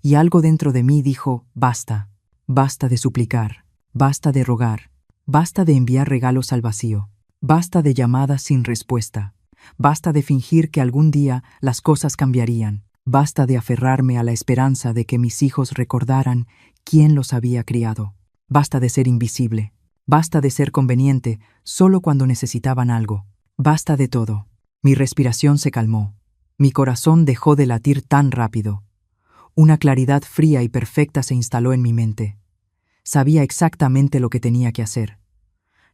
Y algo dentro de mí dijo, basta. Basta de suplicar. Basta de rogar. Basta de enviar regalos al vacío. Basta de llamadas sin respuesta. Basta de fingir que algún día las cosas cambiarían. Basta de aferrarme a la esperanza de que mis hijos recordaran quién los había criado. Basta de ser invisible. Basta de ser conveniente solo cuando necesitaban algo. Basta de todo. Mi respiración se calmó. Mi corazón dejó de latir tan rápido. Una claridad fría y perfecta se instaló en mi mente. Sabía exactamente lo que tenía que hacer.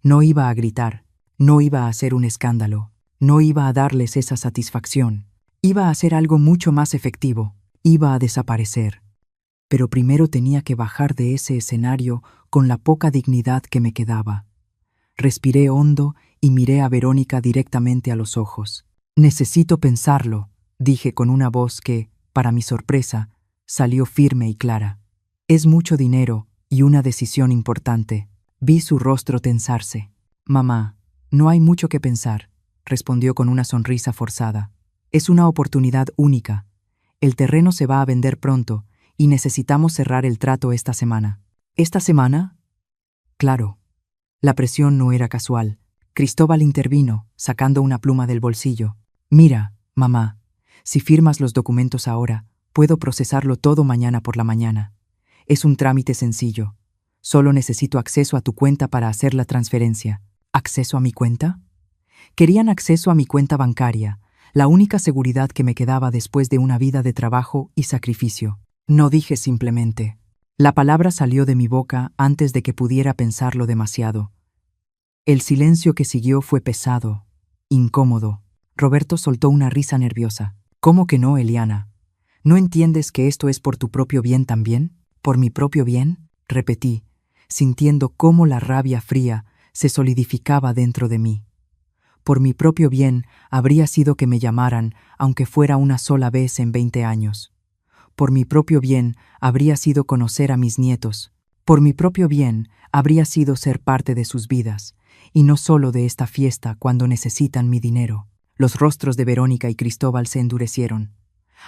No iba a gritar, no iba a hacer un escándalo, no iba a darles esa satisfacción. Iba a hacer algo mucho más efectivo. Iba a desaparecer. Pero primero tenía que bajar de ese escenario con la poca dignidad que me quedaba. Respiré hondo y miré a Verónica directamente a los ojos. Necesito pensarlo, dije con una voz que, para mi sorpresa, salió firme y clara. Es mucho dinero y una decisión importante. Vi su rostro tensarse. Mamá, no hay mucho que pensar, respondió con una sonrisa forzada. Es una oportunidad única. El terreno se va a vender pronto y necesitamos cerrar el trato esta semana. ¿Esta semana? Claro. La presión no era casual. Cristóbal intervino, sacando una pluma del bolsillo. Mira, mamá, si firmas los documentos ahora, puedo procesarlo todo mañana por la mañana. Es un trámite sencillo. Solo necesito acceso a tu cuenta para hacer la transferencia. ¿Acceso a mi cuenta? Querían acceso a mi cuenta bancaria, la única seguridad que me quedaba después de una vida de trabajo y sacrificio. No dije simplemente. La palabra salió de mi boca antes de que pudiera pensarlo demasiado. El silencio que siguió fue pesado, incómodo. Roberto soltó una risa nerviosa. ¿Cómo que no, Eliana? ¿No entiendes que esto es por tu propio bien también? ¿Por mi propio bien? Repetí, sintiendo cómo la rabia fría se solidificaba dentro de mí. Por mi propio bien habría sido que me llamaran, aunque fuera una sola vez en 20 años. Por mi propio bien habría sido conocer a mis nietos. Por mi propio bien habría sido ser parte de sus vidas, y no solo de esta fiesta cuando necesitan mi dinero. Los rostros de Verónica y Cristóbal se endurecieron.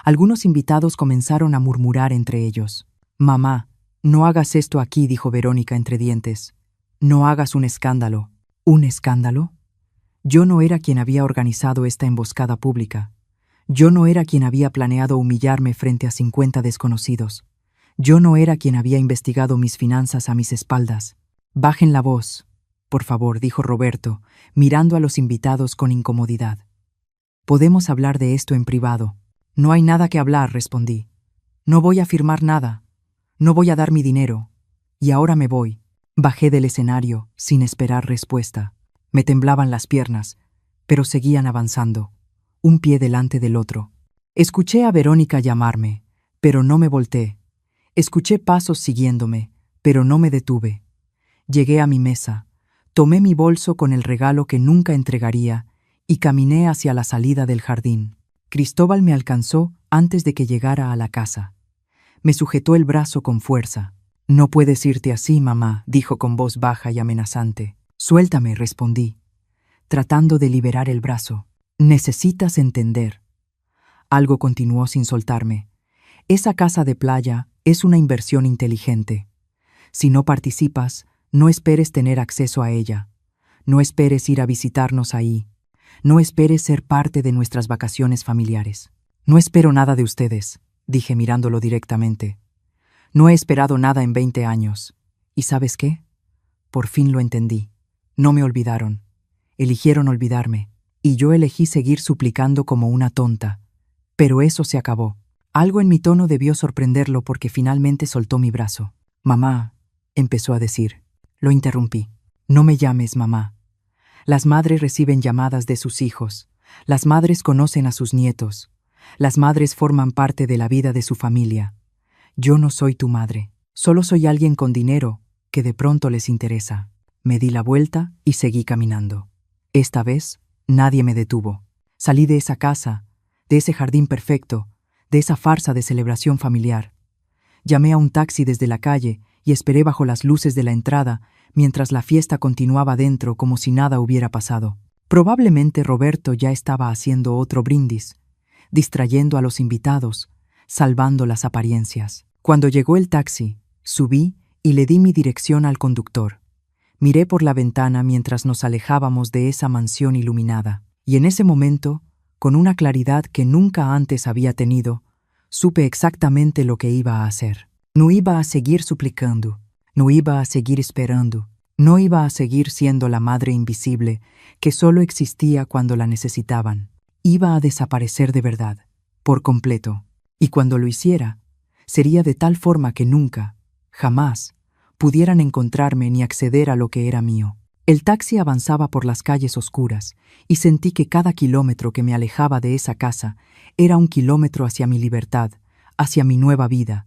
Algunos invitados comenzaron a murmurar entre ellos. «Mamá, no hagas esto aquí», dijo Verónica entre dientes. «No hagas un escándalo». ¿Un escándalo? Yo no era quien había organizado esta emboscada pública. Yo no era quien había planeado humillarme frente a 50 desconocidos. Yo no era quien había investigado mis finanzas a mis espaldas. «Bajen la voz, por favor», dijo Roberto, mirando a los invitados con incomodidad. «Podemos hablar de esto en privado». «No hay nada que hablar», respondí. «No voy a firmar nada. No voy a dar mi dinero. Y ahora me voy». Bajé del escenario, sin esperar respuesta. Me temblaban las piernas, pero seguían avanzando, un pie delante del otro. Escuché a Verónica llamarme, pero no me volteé. Escuché pasos siguiéndome, pero no me detuve. Llegué a mi mesa, tomé mi bolso con el regalo que nunca entregaría y caminé hacia la salida del jardín. Cristóbal me alcanzó antes de que llegara a la casa. Me sujetó el brazo con fuerza. «No puedes irte así, mamá», dijo con voz baja y amenazante. «Suéltame», respondí, tratando de liberar el brazo. «Necesitas entender». Algo continuó sin soltarme. «Esa casa de playa es una inversión inteligente. Si no participas, no esperes tener acceso a ella. No esperes ir a visitarnos ahí. No esperes ser parte de nuestras vacaciones familiares». «No espero nada de ustedes», dije mirándolo directamente. «No he esperado nada en 20 años. ¿Y sabes qué? Por fin lo entendí. No me olvidaron. Eligieron olvidarme. Y yo elegí seguir suplicando como una tonta. Pero eso se acabó». Algo en mi tono debió sorprenderlo porque finalmente soltó mi brazo. «Mamá», empezó a decir. Lo interrumpí. «No me llames mamá. Las madres reciben llamadas de sus hijos. Las madres conocen a sus nietos. Las madres forman parte de la vida de su familia. Yo no soy tu madre. Solo soy alguien con dinero que de pronto les interesa». Me di la vuelta y seguí caminando. Esta vez, nadie me detuvo. Salí de esa casa, de ese jardín perfecto, de esa farsa de celebración familiar. Llamé a un taxi desde la calle y esperé bajo las luces de la entrada mientras la fiesta continuaba dentro como si nada hubiera pasado. Probablemente Roberto ya estaba haciendo otro brindis, distrayendo a los invitados, salvando las apariencias. Cuando llegó el taxi, subí y le di mi dirección al conductor. Miré por la ventana mientras nos alejábamos de esa mansión iluminada, y en ese momento, con una claridad que nunca antes había tenido, supe exactamente lo que iba a hacer. No iba a seguir suplicando, no iba a seguir esperando, no iba a seguir siendo la madre invisible que solo existía cuando la necesitaban. Iba a desaparecer de verdad, por completo, y cuando lo hiciera, sería de tal forma que nunca, jamás, pudieran encontrarme ni acceder a lo que era mío. El taxi avanzaba por las calles oscuras y sentí que cada kilómetro que me alejaba de esa casa era un kilómetro hacia mi libertad, hacia mi nueva vida,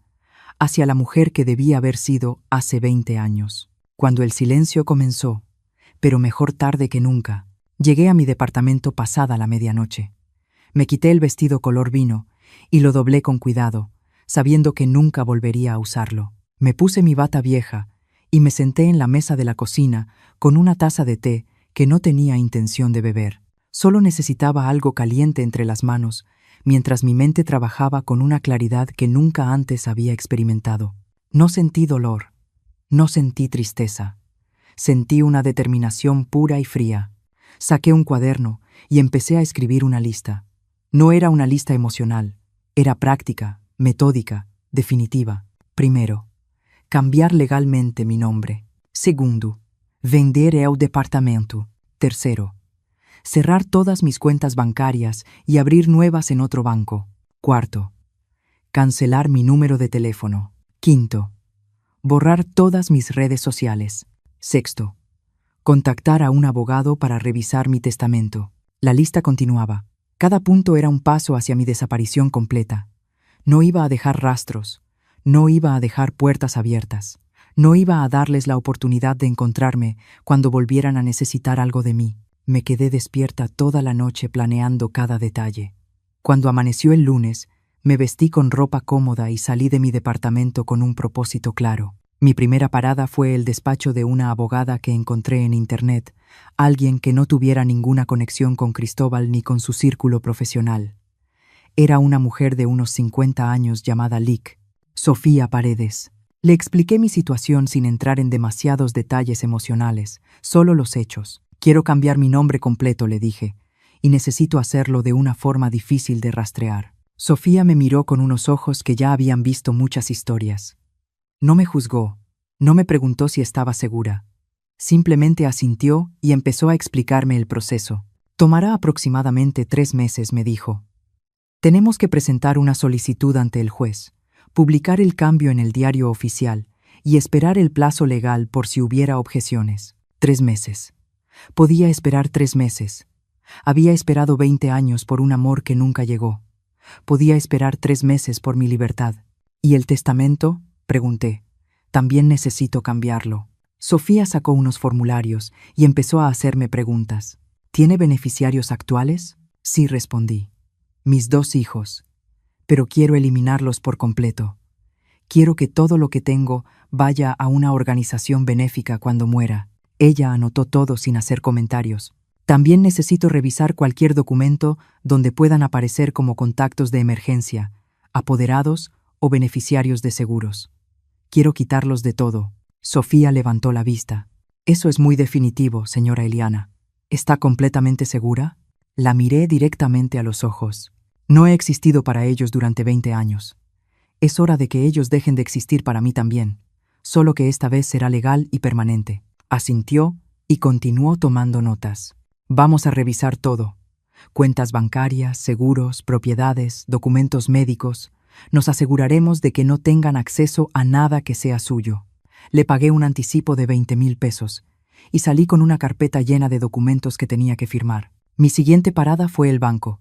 hacia la mujer que debía haber sido hace 20 años. Cuando el silencio comenzó, pero mejor tarde que nunca, llegué a mi departamento pasada la medianoche. Me quité el vestido color vino y lo doblé con cuidado, sabiendo que nunca volvería a usarlo. Me puse mi bata vieja y me senté en la mesa de la cocina con una taza de té que no tenía intención de beber. Solo necesitaba algo caliente entre las manos, mientras mi mente trabajaba con una claridad que nunca antes había experimentado. No sentí dolor, no sentí tristeza. Sentí una determinación pura y fría. Saqué un cuaderno y empecé a escribir una lista. No era una lista emocional, era práctica, metódica, definitiva. Primero, cambiar legalmente mi nombre. Segundo, vender el departamento. Tercero, cerrar todas mis cuentas bancarias y abrir nuevas en otro banco. Cuarto, cancelar mi número de teléfono. Quinto, borrar todas mis redes sociales. Sexto, contactar a un abogado para revisar mi testamento. La lista continuaba. Cada punto era un paso hacia mi desaparición completa. No iba a dejar rastros, no iba a dejar puertas abiertas, no iba a darles la oportunidad de encontrarme cuando volvieran a necesitar algo de mí. Me quedé despierta toda la noche planeando cada detalle. Cuando amaneció el lunes, me vestí con ropa cómoda y salí de mi departamento con un propósito claro. Mi primera parada fue el despacho de una abogada que encontré en internet, alguien que no tuviera ninguna conexión con Cristóbal ni con su círculo profesional. Era una mujer de unos 50 años llamada Lic, Sofía Paredes. Le expliqué mi situación sin entrar en demasiados detalles emocionales, solo los hechos. Quiero cambiar mi nombre completo, le dije, y necesito hacerlo de una forma difícil de rastrear. Sofía me miró con unos ojos que ya habían visto muchas historias. No me juzgó, no me preguntó si estaba segura. Simplemente asintió y empezó a explicarme el proceso. Tomará aproximadamente 3 meses, me dijo. Tenemos que presentar una solicitud ante el juez, publicar el cambio en el diario oficial y esperar el plazo legal por si hubiera objeciones. 3 meses. Podía esperar 3 meses. Había esperado 20 años por un amor que nunca llegó. Podía esperar 3 meses por mi libertad. ¿Y el testamento?, pregunté. También necesito cambiarlo. Sofía sacó unos formularios y empezó a hacerme preguntas. ¿Tiene beneficiarios actuales? Sí, respondí. Mis 2 hijos. Pero quiero eliminarlos por completo. Quiero que todo lo que tengo vaya a una organización benéfica cuando muera. Ella anotó todo sin hacer comentarios. También necesito revisar cualquier documento donde puedan aparecer como contactos de emergencia, apoderados o beneficiarios de seguros. Quiero quitarlos de todo. Sofía levantó la vista. Eso es muy definitivo, señora Eliana. ¿Está completamente segura? La miré directamente a los ojos. No he existido para ellos durante 20 años. Es hora de que ellos dejen de existir para mí también, solo que esta vez será legal y permanente. Asintió y continuó tomando notas. Vamos a revisar todo. Cuentas bancarias, seguros, propiedades, documentos médicos. Nos aseguraremos de que no tengan acceso a nada que sea suyo. Le pagué un anticipo de 20,000 pesos y salí con una carpeta llena de documentos que tenía que firmar. Mi siguiente parada fue el banco.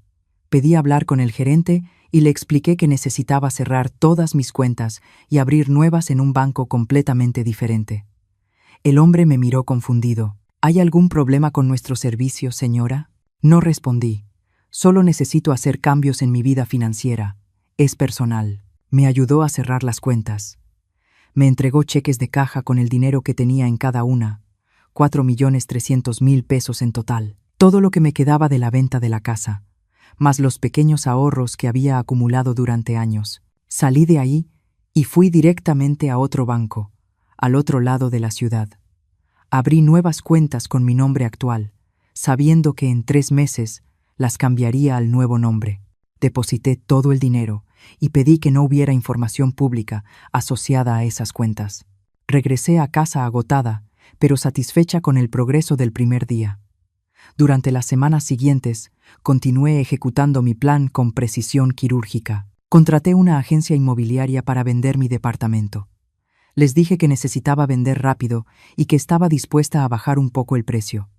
Pedí hablar con el gerente y le expliqué que necesitaba cerrar todas mis cuentas y abrir nuevas en un banco completamente diferente. El hombre me miró confundido. ¿Hay algún problema con nuestro servicio, señora? No respondí. Solo necesito hacer cambios en mi vida financiera. Es personal. Me ayudó a cerrar las cuentas. Me entregó cheques de caja con el dinero que tenía en cada una, 4,300,000 pesos en total. Todo lo que me quedaba de la venta de la casa, más los pequeños ahorros que había acumulado durante años. Salí de ahí y fui directamente a otro banco, al otro lado de la ciudad. Abrí nuevas cuentas con mi nombre actual, sabiendo que en 3 meses las cambiaría al nuevo nombre. Deposité todo el dinero y pedí que no hubiera información pública asociada a esas cuentas. Regresé a casa agotada, pero satisfecha con el progreso del primer día. Durante las semanas siguientes, continué ejecutando mi plan con precisión quirúrgica. Contraté una agencia inmobiliaria para vender mi departamento. Les dije que necesitaba vender rápido y que estaba dispuesta a bajar un poco el precio.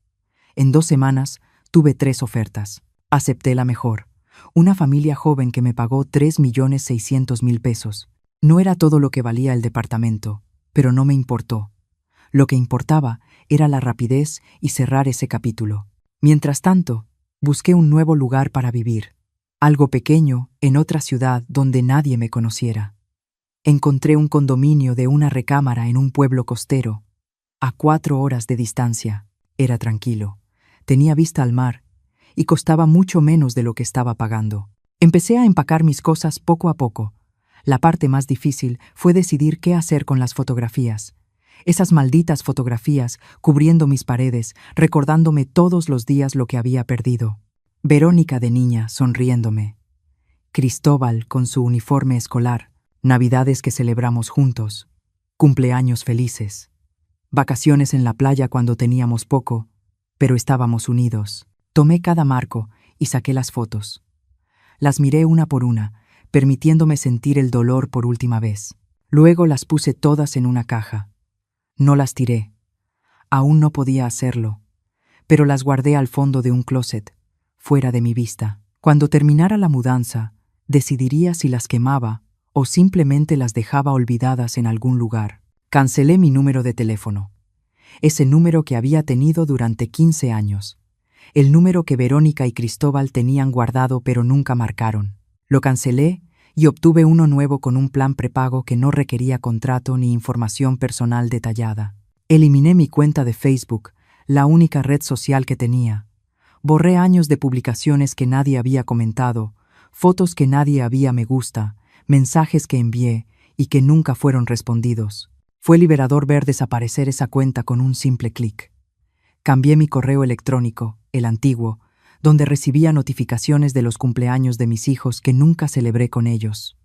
En 2 semanas, tuve 3 ofertas. Acepté la mejor. Una familia joven que me pagó 3,600,000 pesos. No era todo lo que valía el departamento, pero no me importó. Lo que importaba era la rapidez y cerrar ese capítulo. Mientras tanto, busqué un nuevo lugar para vivir. Algo pequeño, en otra ciudad donde nadie me conociera. Encontré un condominio de una recámara en un pueblo costero, a 4 horas de distancia. Era tranquilo, tenía vista al mar y costaba mucho menos de lo que estaba pagando. Empecé a empacar mis cosas poco a poco. La parte más difícil fue decidir qué hacer con las fotografías. Esas malditas fotografías cubriendo mis paredes, recordándome todos los días lo que había perdido. Verónica de niña sonriéndome. Cristóbal con su uniforme escolar. Navidades que celebramos juntos. Cumpleaños felices. Vacaciones en la playa cuando teníamos poco, pero estábamos unidos. Tomé cada marco y saqué las fotos. Las miré una por una, permitiéndome sentir el dolor por última vez. Luego las puse todas en una caja. No las tiré. Aún no podía hacerlo, pero las guardé al fondo de un closet, fuera de mi vista. Cuando terminara la mudanza, decidiría si las quemaba o simplemente las dejaba olvidadas en algún lugar. Cancelé mi número de teléfono. Ese número que había tenido durante 15 años. El número que Verónica y Cristóbal tenían guardado pero nunca marcaron. Lo cancelé y obtuve uno nuevo con un plan prepago que no requería contrato ni información personal detallada. Eliminé mi cuenta de Facebook, la única red social que tenía. Borré años de publicaciones que nadie había comentado, fotos que nadie había me gusta, mensajes que envié y que nunca fueron respondidos. Fue liberador ver desaparecer esa cuenta con un simple clic. Cambié mi correo electrónico, el antiguo, donde recibía notificaciones de los cumpleaños de mis hijos que nunca celebré con ellos.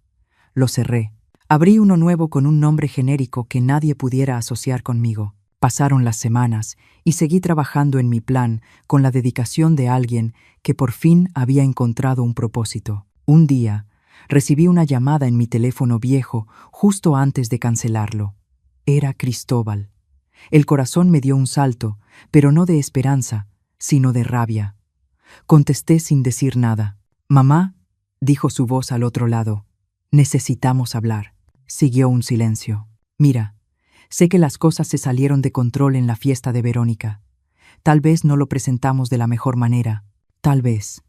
Lo cerré. Abrí uno nuevo con un nombre genérico que nadie pudiera asociar conmigo. Pasaron las semanas y seguí trabajando en mi plan con la dedicación de alguien que por fin había encontrado un propósito. Un día, recibí una llamada en mi teléfono viejo justo antes de cancelarlo. Era Cristóbal. El corazón me dio un salto, pero no de esperanza, sino de rabia. Contesté sin decir nada. «Mamá», dijo su voz al otro lado, «necesitamos hablar». Siguió un silencio. «Mira, sé que las cosas se salieron de control en la fiesta de Verónica. Tal vez no lo presentamos de la mejor manera. Tal vez,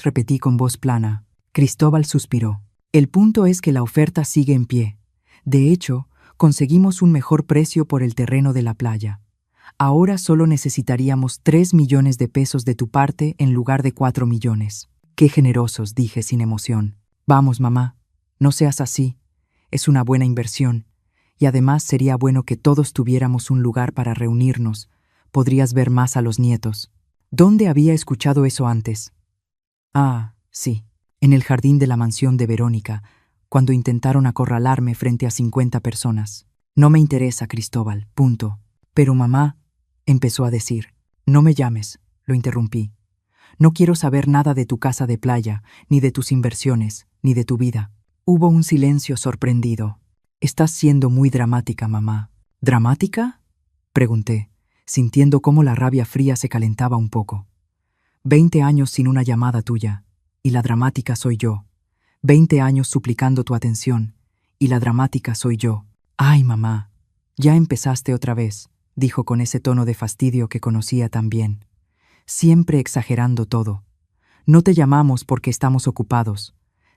repetí con voz plana. Cristóbal suspiró. «El punto es que la oferta sigue en pie. De hecho, conseguimos un mejor precio por el terreno de la playa. Ahora solo necesitaríamos 3 millones de pesos de tu parte en lugar de 4 millones. Qué generosos», dije sin emoción. «Vamos, mamá, no seas así. Es una buena inversión. Y además sería bueno que todos tuviéramos un lugar para reunirnos. Podrías ver más a los nietos». ¿Dónde había escuchado eso antes? Ah, sí, en el jardín de la mansión de Verónica, cuando intentaron acorralarme frente a 50 personas. «No me interesa, Cristóbal, punto». «Pero mamá», empezó a decir. «No me llames», lo interrumpí. «No quiero saber nada de tu casa de playa, ni de tus inversiones, ni de tu vida». Hubo un silencio sorprendido. «Estás siendo muy dramática, mamá». «¿Dramática?», pregunté, sintiendo cómo la rabia fría se calentaba un poco. 20 años sin una llamada tuya, y la dramática soy yo. 20 años suplicando tu atención, y la dramática soy yo. «Ay, mamá, ya empezaste otra vez», dijo con ese tono de fastidio que conocía tan bien. «Siempre exagerando todo. No te llamamos porque estamos ocupados.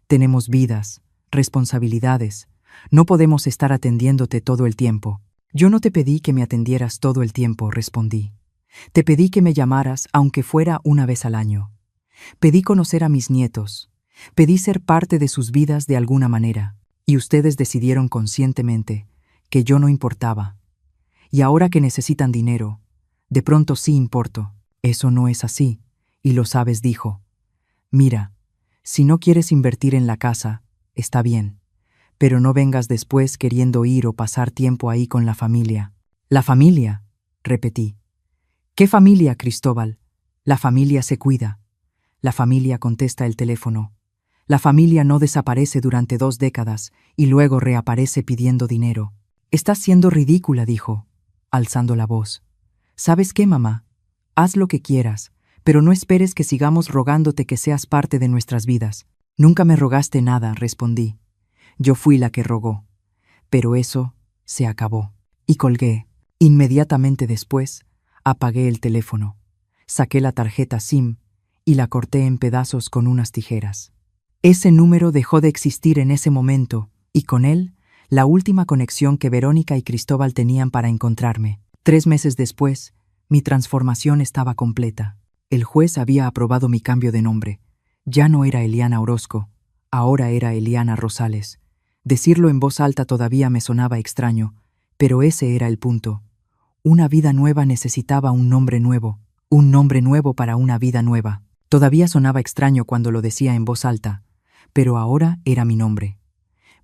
Tenemos vidas, responsabilidades. No podemos estar atendiéndote todo el tiempo». «Yo no te pedí que me atendieras todo el tiempo», respondí. «Te pedí que me llamaras aunque fuera una vez al año. Pedí conocer a mis nietos. Pedí ser parte de sus vidas de alguna manera. Y ustedes decidieron conscientemente que yo no importaba. Y ahora que necesitan dinero, de pronto sí importo». «Eso no es así, y lo sabes», dijo. «Mira, si no quieres invertir en la casa, está bien, pero no vengas después queriendo ir o pasar tiempo ahí con la familia». «¿La familia?», repetí. «¿Qué familia, Cristóbal? La familia se cuida. La familia contesta el teléfono. La familia no desaparece durante 2 décadas y luego reaparece pidiendo dinero». «Estás siendo ridícula», dijo, alzando la voz. «¿Sabes qué, mamá? Haz lo que quieras, pero no esperes que sigamos rogándote que seas parte de nuestras vidas». «Nunca me rogaste nada», respondí. «Yo fui la que rogó. Pero eso se acabó». Y colgué. Inmediatamente después, apagué el teléfono. Saqué la tarjeta SIM y la corté en pedazos con unas tijeras. Ese número dejó de existir en ese momento, y con él, la última conexión que Verónica y Cristóbal tenían para encontrarme. 3 meses después, mi transformación estaba completa. El juez había aprobado mi cambio de nombre. Ya no era Eliana Orozco, ahora era Eliana Rosales. Decirlo en voz alta todavía me sonaba extraño, pero ese era el punto. Una vida nueva necesitaba un nombre nuevo para una vida nueva. Todavía sonaba extraño cuando lo decía en voz alta, pero ahora era mi nombre.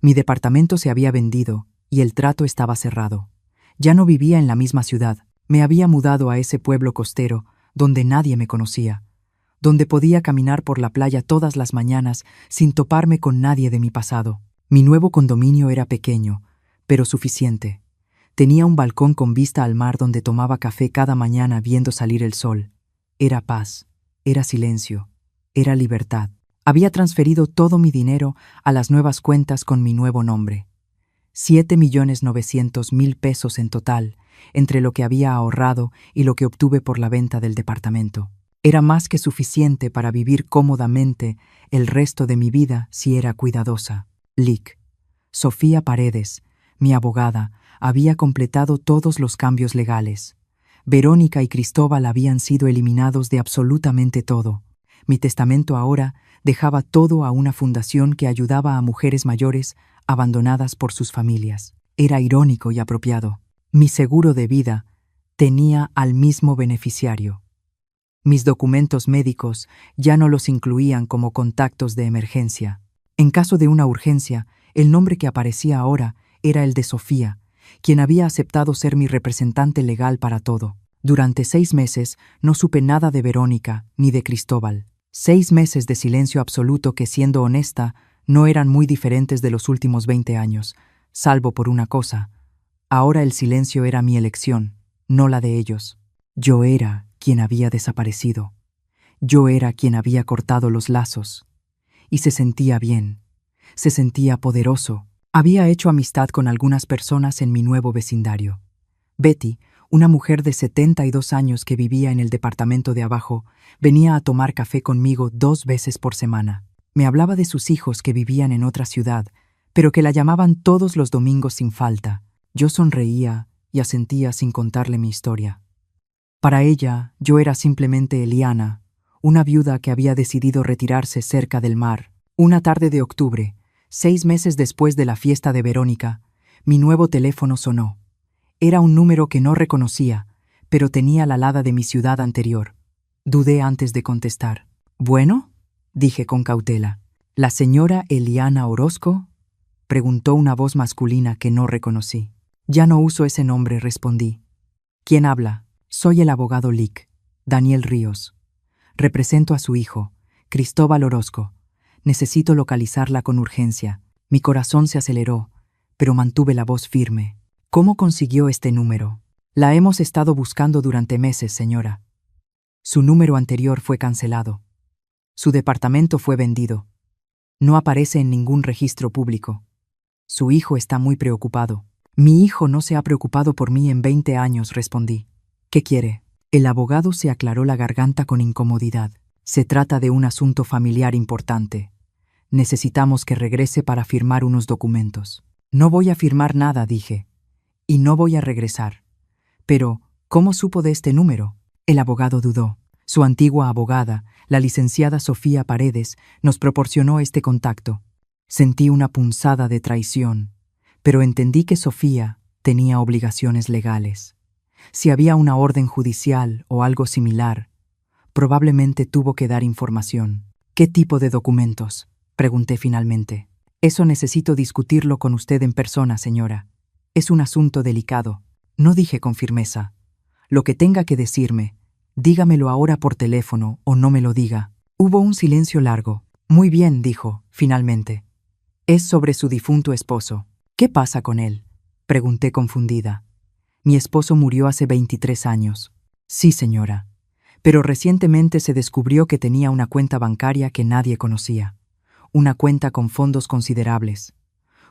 Mi departamento se había vendido y el trato estaba cerrado. Ya no vivía en la misma ciudad. Me había mudado a ese pueblo costero donde nadie me conocía, donde podía caminar por la playa todas las mañanas sin toparme con nadie de mi pasado. Mi nuevo condominio era pequeño, pero suficiente. Tenía un balcón con vista al mar donde tomaba café cada mañana viendo salir el sol. Era paz, era silencio, era libertad. Había transferido todo mi dinero a las nuevas cuentas con mi nuevo nombre. 7.900.000 pesos en total, entre lo que había ahorrado y lo que obtuve por la venta del departamento. Era más que suficiente para vivir cómodamente el resto de mi vida si era cuidadosa. Lic. Sofía Paredes, mi abogada, había completado todos los cambios legales. Verónica y Cristóbal habían sido eliminados de absolutamente todo. Mi testamento ahora dejaba todo a una fundación que ayudaba a mujeres mayores abandonadas por sus familias. Era irónico y apropiado. Mi seguro de vida tenía al mismo beneficiario. Mis documentos médicos ya no los incluían como contactos de emergencia. En caso de una urgencia, el nombre que aparecía ahora era el de Sofía, quien había aceptado ser mi representante legal para todo. Durante 6 meses no supe nada de Verónica ni de Cristóbal. 6 meses de silencio absoluto que, siendo honesta, no eran muy diferentes de los últimos 20 años, salvo por una cosa. Ahora el silencio era mi elección, no la de ellos. Yo era quien había desaparecido. Yo era quien había cortado los lazos. Y se sentía bien. Se sentía poderoso. Había hecho amistad con algunas personas en mi nuevo vecindario. Betty, una mujer de 72 años que vivía en el departamento de abajo, venía a tomar café conmigo 2 veces por semana. Me hablaba de sus hijos que vivían en otra ciudad, pero que la llamaban todos los domingos sin falta. Yo sonreía y asentía sin contarle mi historia. Para ella, yo era simplemente Eliana, una viuda que había decidido retirarse cerca del mar. Una tarde de octubre, 6 meses después de la fiesta de Verónica, mi nuevo teléfono sonó. Era un número que no reconocía, pero tenía la alada de mi ciudad anterior. Dudé antes de contestar. «¿Bueno?», dije con cautela. «¿La señora Eliana Orozco?», preguntó una voz masculina que no reconocí. «Ya no uso ese nombre», respondí. «¿Quién habla?». «Soy el abogado Lic, Daniel Ríos. Represento a su hijo, Cristóbal Orozco. Necesito localizarla con urgencia». Mi corazón se aceleró, pero mantuve la voz firme. «¿Cómo consiguió este número?». «La hemos estado buscando durante meses, señora. Su número anterior fue cancelado. Su departamento fue vendido. No aparece en ningún registro público. Su hijo está muy preocupado». «Mi hijo no se ha preocupado por mí en 20 años», respondí. «¿Qué quiere?». El abogado se aclaró la garganta con incomodidad. «Se trata de un asunto familiar importante. Necesitamos que regrese para firmar unos documentos». «No voy a firmar nada», dije. «Y no voy a regresar». «Pero, ¿cómo supo de este número?». El abogado dudó. Su antigua abogada, la licenciada Sofía Paredes, nos proporcionó este contacto. Sentí una punzada de traición, pero entendí que Sofía tenía obligaciones legales. Si había una orden judicial o algo similar, probablemente tuvo que dar información. «¿Qué tipo de documentos?», pregunté finalmente. «Eso necesito discutirlo con usted en persona, señora. Es un asunto delicado». No dije con firmeza. «Lo que tenga que decirme, dígamelo ahora por teléfono o no me lo diga». Hubo un silencio largo. «Muy bien», dijo, finalmente. «Es sobre su difunto esposo». «¿Qué pasa con él?», pregunté confundida. «Mi esposo murió hace 23 años». «Sí, señora. Pero recientemente se descubrió que tenía una cuenta bancaria que nadie conocía. Una cuenta con fondos considerables.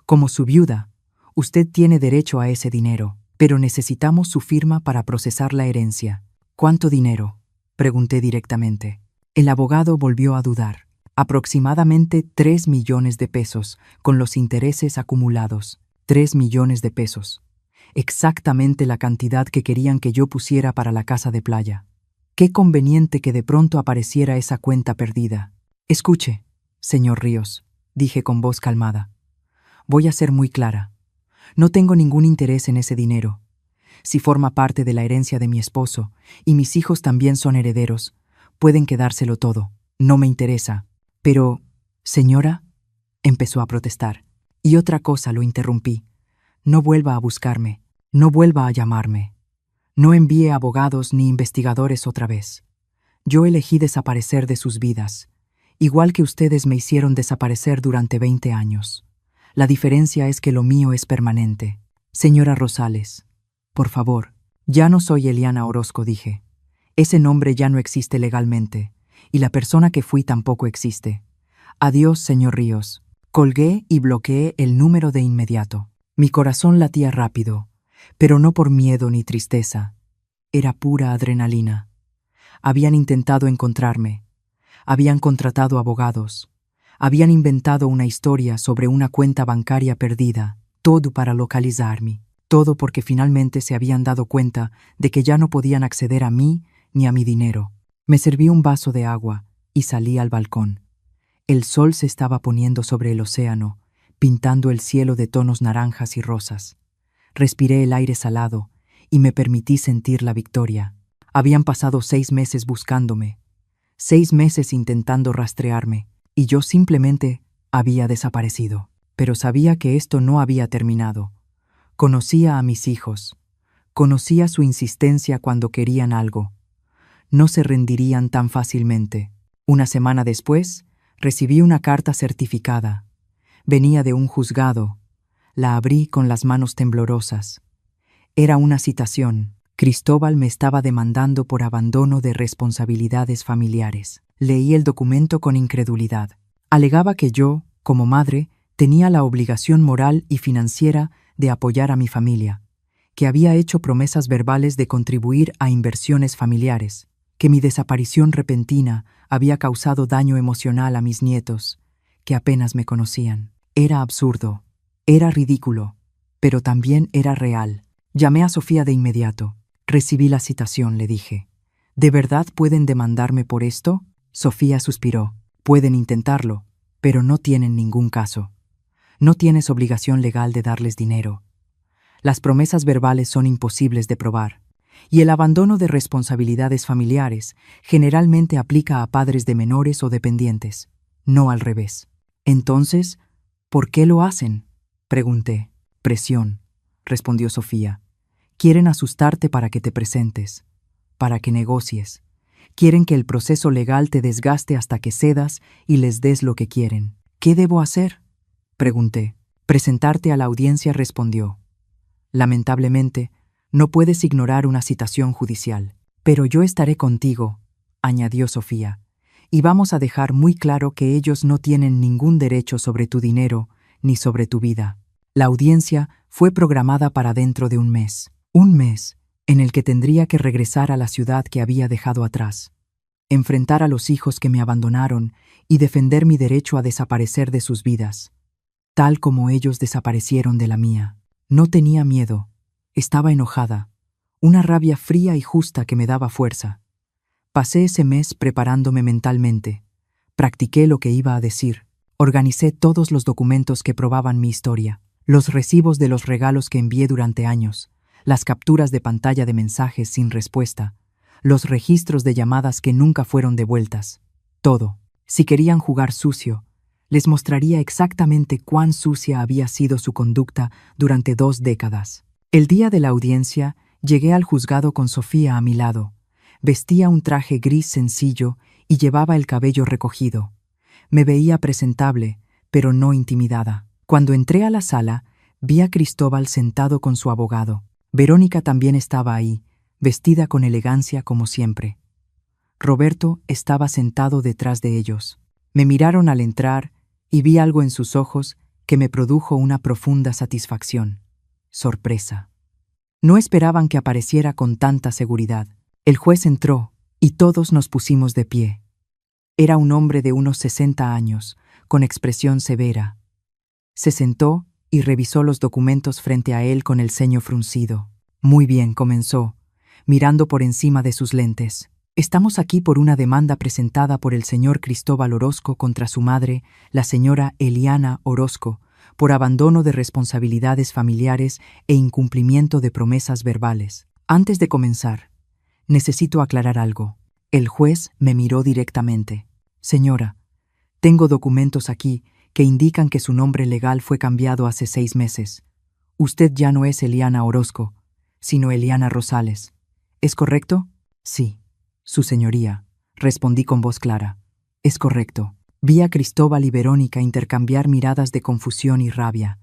Como su viuda, usted tiene derecho a ese dinero, pero necesitamos su firma para procesar la herencia». «¿Cuánto dinero?», pregunté directamente. El abogado volvió a dudar. Aproximadamente 3 millones de pesos, con los intereses acumulados. 3 millones de pesos. Exactamente la cantidad que querían que yo pusiera para la casa de playa. Qué conveniente que de pronto apareciera esa cuenta perdida. Escuche, señor Ríos, dije con voz calmada. Voy a ser muy clara. No tengo ningún interés en ese dinero. Si forma parte de la herencia de mi esposo, y mis hijos también son herederos, pueden quedárselo todo. No me interesa. Pero, señora, empezó a protestar. Y otra cosa, lo interrumpí. No vuelva a buscarme. No vuelva a llamarme. No envíe abogados ni investigadores otra vez. Yo elegí desaparecer de sus vidas, igual que ustedes me hicieron desaparecer durante 20 años. La diferencia es que lo mío es permanente. Señora Rosales, por favor, ya no soy Eliana Orozco, dije. Ese nombre ya no existe legalmente, y la persona que fui tampoco existe. Adiós, señor Ríos. Colgué y bloqueé el número de inmediato. Mi corazón latía rápido, pero no por miedo ni tristeza. Era pura adrenalina. Habían intentado encontrarme. Habían contratado abogados. Habían inventado una historia sobre una cuenta bancaria perdida, todo para localizarme. Todo porque finalmente se habían dado cuenta de que ya no podían acceder a mí ni a mi dinero. Me serví un vaso de agua y salí al balcón. El sol se estaba poniendo sobre el océano, pintando el cielo de tonos naranjas y rosas. Respiré el aire salado y me permití sentir la victoria. Habían pasado 6 meses buscándome, 6 meses intentando rastrearme, y yo simplemente había desaparecido. Pero sabía que esto no había terminado. Conocía a mis hijos. Conocía su insistencia cuando querían algo. No se rendirían tan fácilmente. Una semana después, recibí una carta certificada. Venía de un juzgado. La abrí con las manos temblorosas. Era una citación. Cristóbal me estaba demandando por abandono de responsabilidades familiares. Leí el documento con incredulidad. Alegaba que yo, como madre, tenía la obligación moral y financiera de apoyar a mi familia, que había hecho promesas verbales de contribuir a inversiones familiares, que mi desaparición repentina había causado daño emocional a mis nietos, que apenas me conocían. Era absurdo, era ridículo, pero también era real. Llamé a Sofía de inmediato. Recibí la citación, le dije. ¿De verdad pueden demandarme por esto? Sofía suspiró. Pueden intentarlo, pero no tienen ningún caso. No tienes obligación legal de darles dinero. Las promesas verbales son imposibles de probar, y el abandono de responsabilidades familiares generalmente aplica a padres de menores o dependientes, no al revés. Entonces, ¿por qué lo hacen? Pregunté. Presión, respondió Sofía. Quieren asustarte para que te presentes, para que negocies. Quieren que el proceso legal te desgaste hasta que cedas y les des lo que quieren. ¿Qué debo hacer? Pregunté. Presentarte a la audiencia, respondió. Lamentablemente, no puedes ignorar una citación judicial. Pero yo estaré contigo, añadió Sofía, y vamos a dejar muy claro que ellos no tienen ningún derecho sobre tu dinero ni sobre tu vida. La audiencia fue programada para dentro de un mes en el que tendría que regresar a la ciudad que había dejado atrás, enfrentar a los hijos que me abandonaron y defender mi derecho a desaparecer de sus vidas, tal como ellos desaparecieron de la mía. No tenía miedo, estaba enojada, una rabia fría y justa que me daba fuerza. Pasé ese mes preparándome mentalmente, practiqué lo que iba a decir, organicé todos los documentos que probaban mi historia, los recibos de los regalos que envié durante años, las capturas de pantalla de mensajes sin respuesta, los registros de llamadas que nunca fueron devueltas. Todo. Si querían jugar sucio, les mostraría exactamente cuán sucia había sido su conducta durante 2 décadas. El día de la audiencia, llegué al juzgado con Sofía a mi lado. Vestía un traje gris sencillo y llevaba el cabello recogido. Me veía presentable, pero no intimidada. Cuando entré a la sala, vi a Cristóbal sentado con su abogado. Verónica también estaba ahí, vestida con elegancia como siempre. Roberto estaba sentado detrás de ellos. Me miraron al entrar y vi algo en sus ojos que me produjo una profunda satisfacción. Sorpresa. No esperaban que apareciera con tanta seguridad. El juez entró y todos nos pusimos de pie. Era un hombre de unos 60 años, con expresión severa. Se sentó y revisó los documentos frente a él con el ceño fruncido. Muy bien, comenzó, mirando por encima de sus lentes. Estamos aquí por una demanda presentada por el señor Cristóbal Orozco contra su madre, la señora Eliana Orozco, por abandono de responsabilidades familiares e incumplimiento de promesas verbales. Antes de comenzar, necesito aclarar algo. El juez me miró directamente. Señora, tengo documentos aquí que indican que su nombre legal fue cambiado hace 6 meses. Usted ya no es Eliana Orozco, sino Eliana Rosales. ¿Es correcto? Sí, su señoría, respondí con voz clara. Es correcto. Vi a Cristóbal y Verónica intercambiar miradas de confusión y rabia.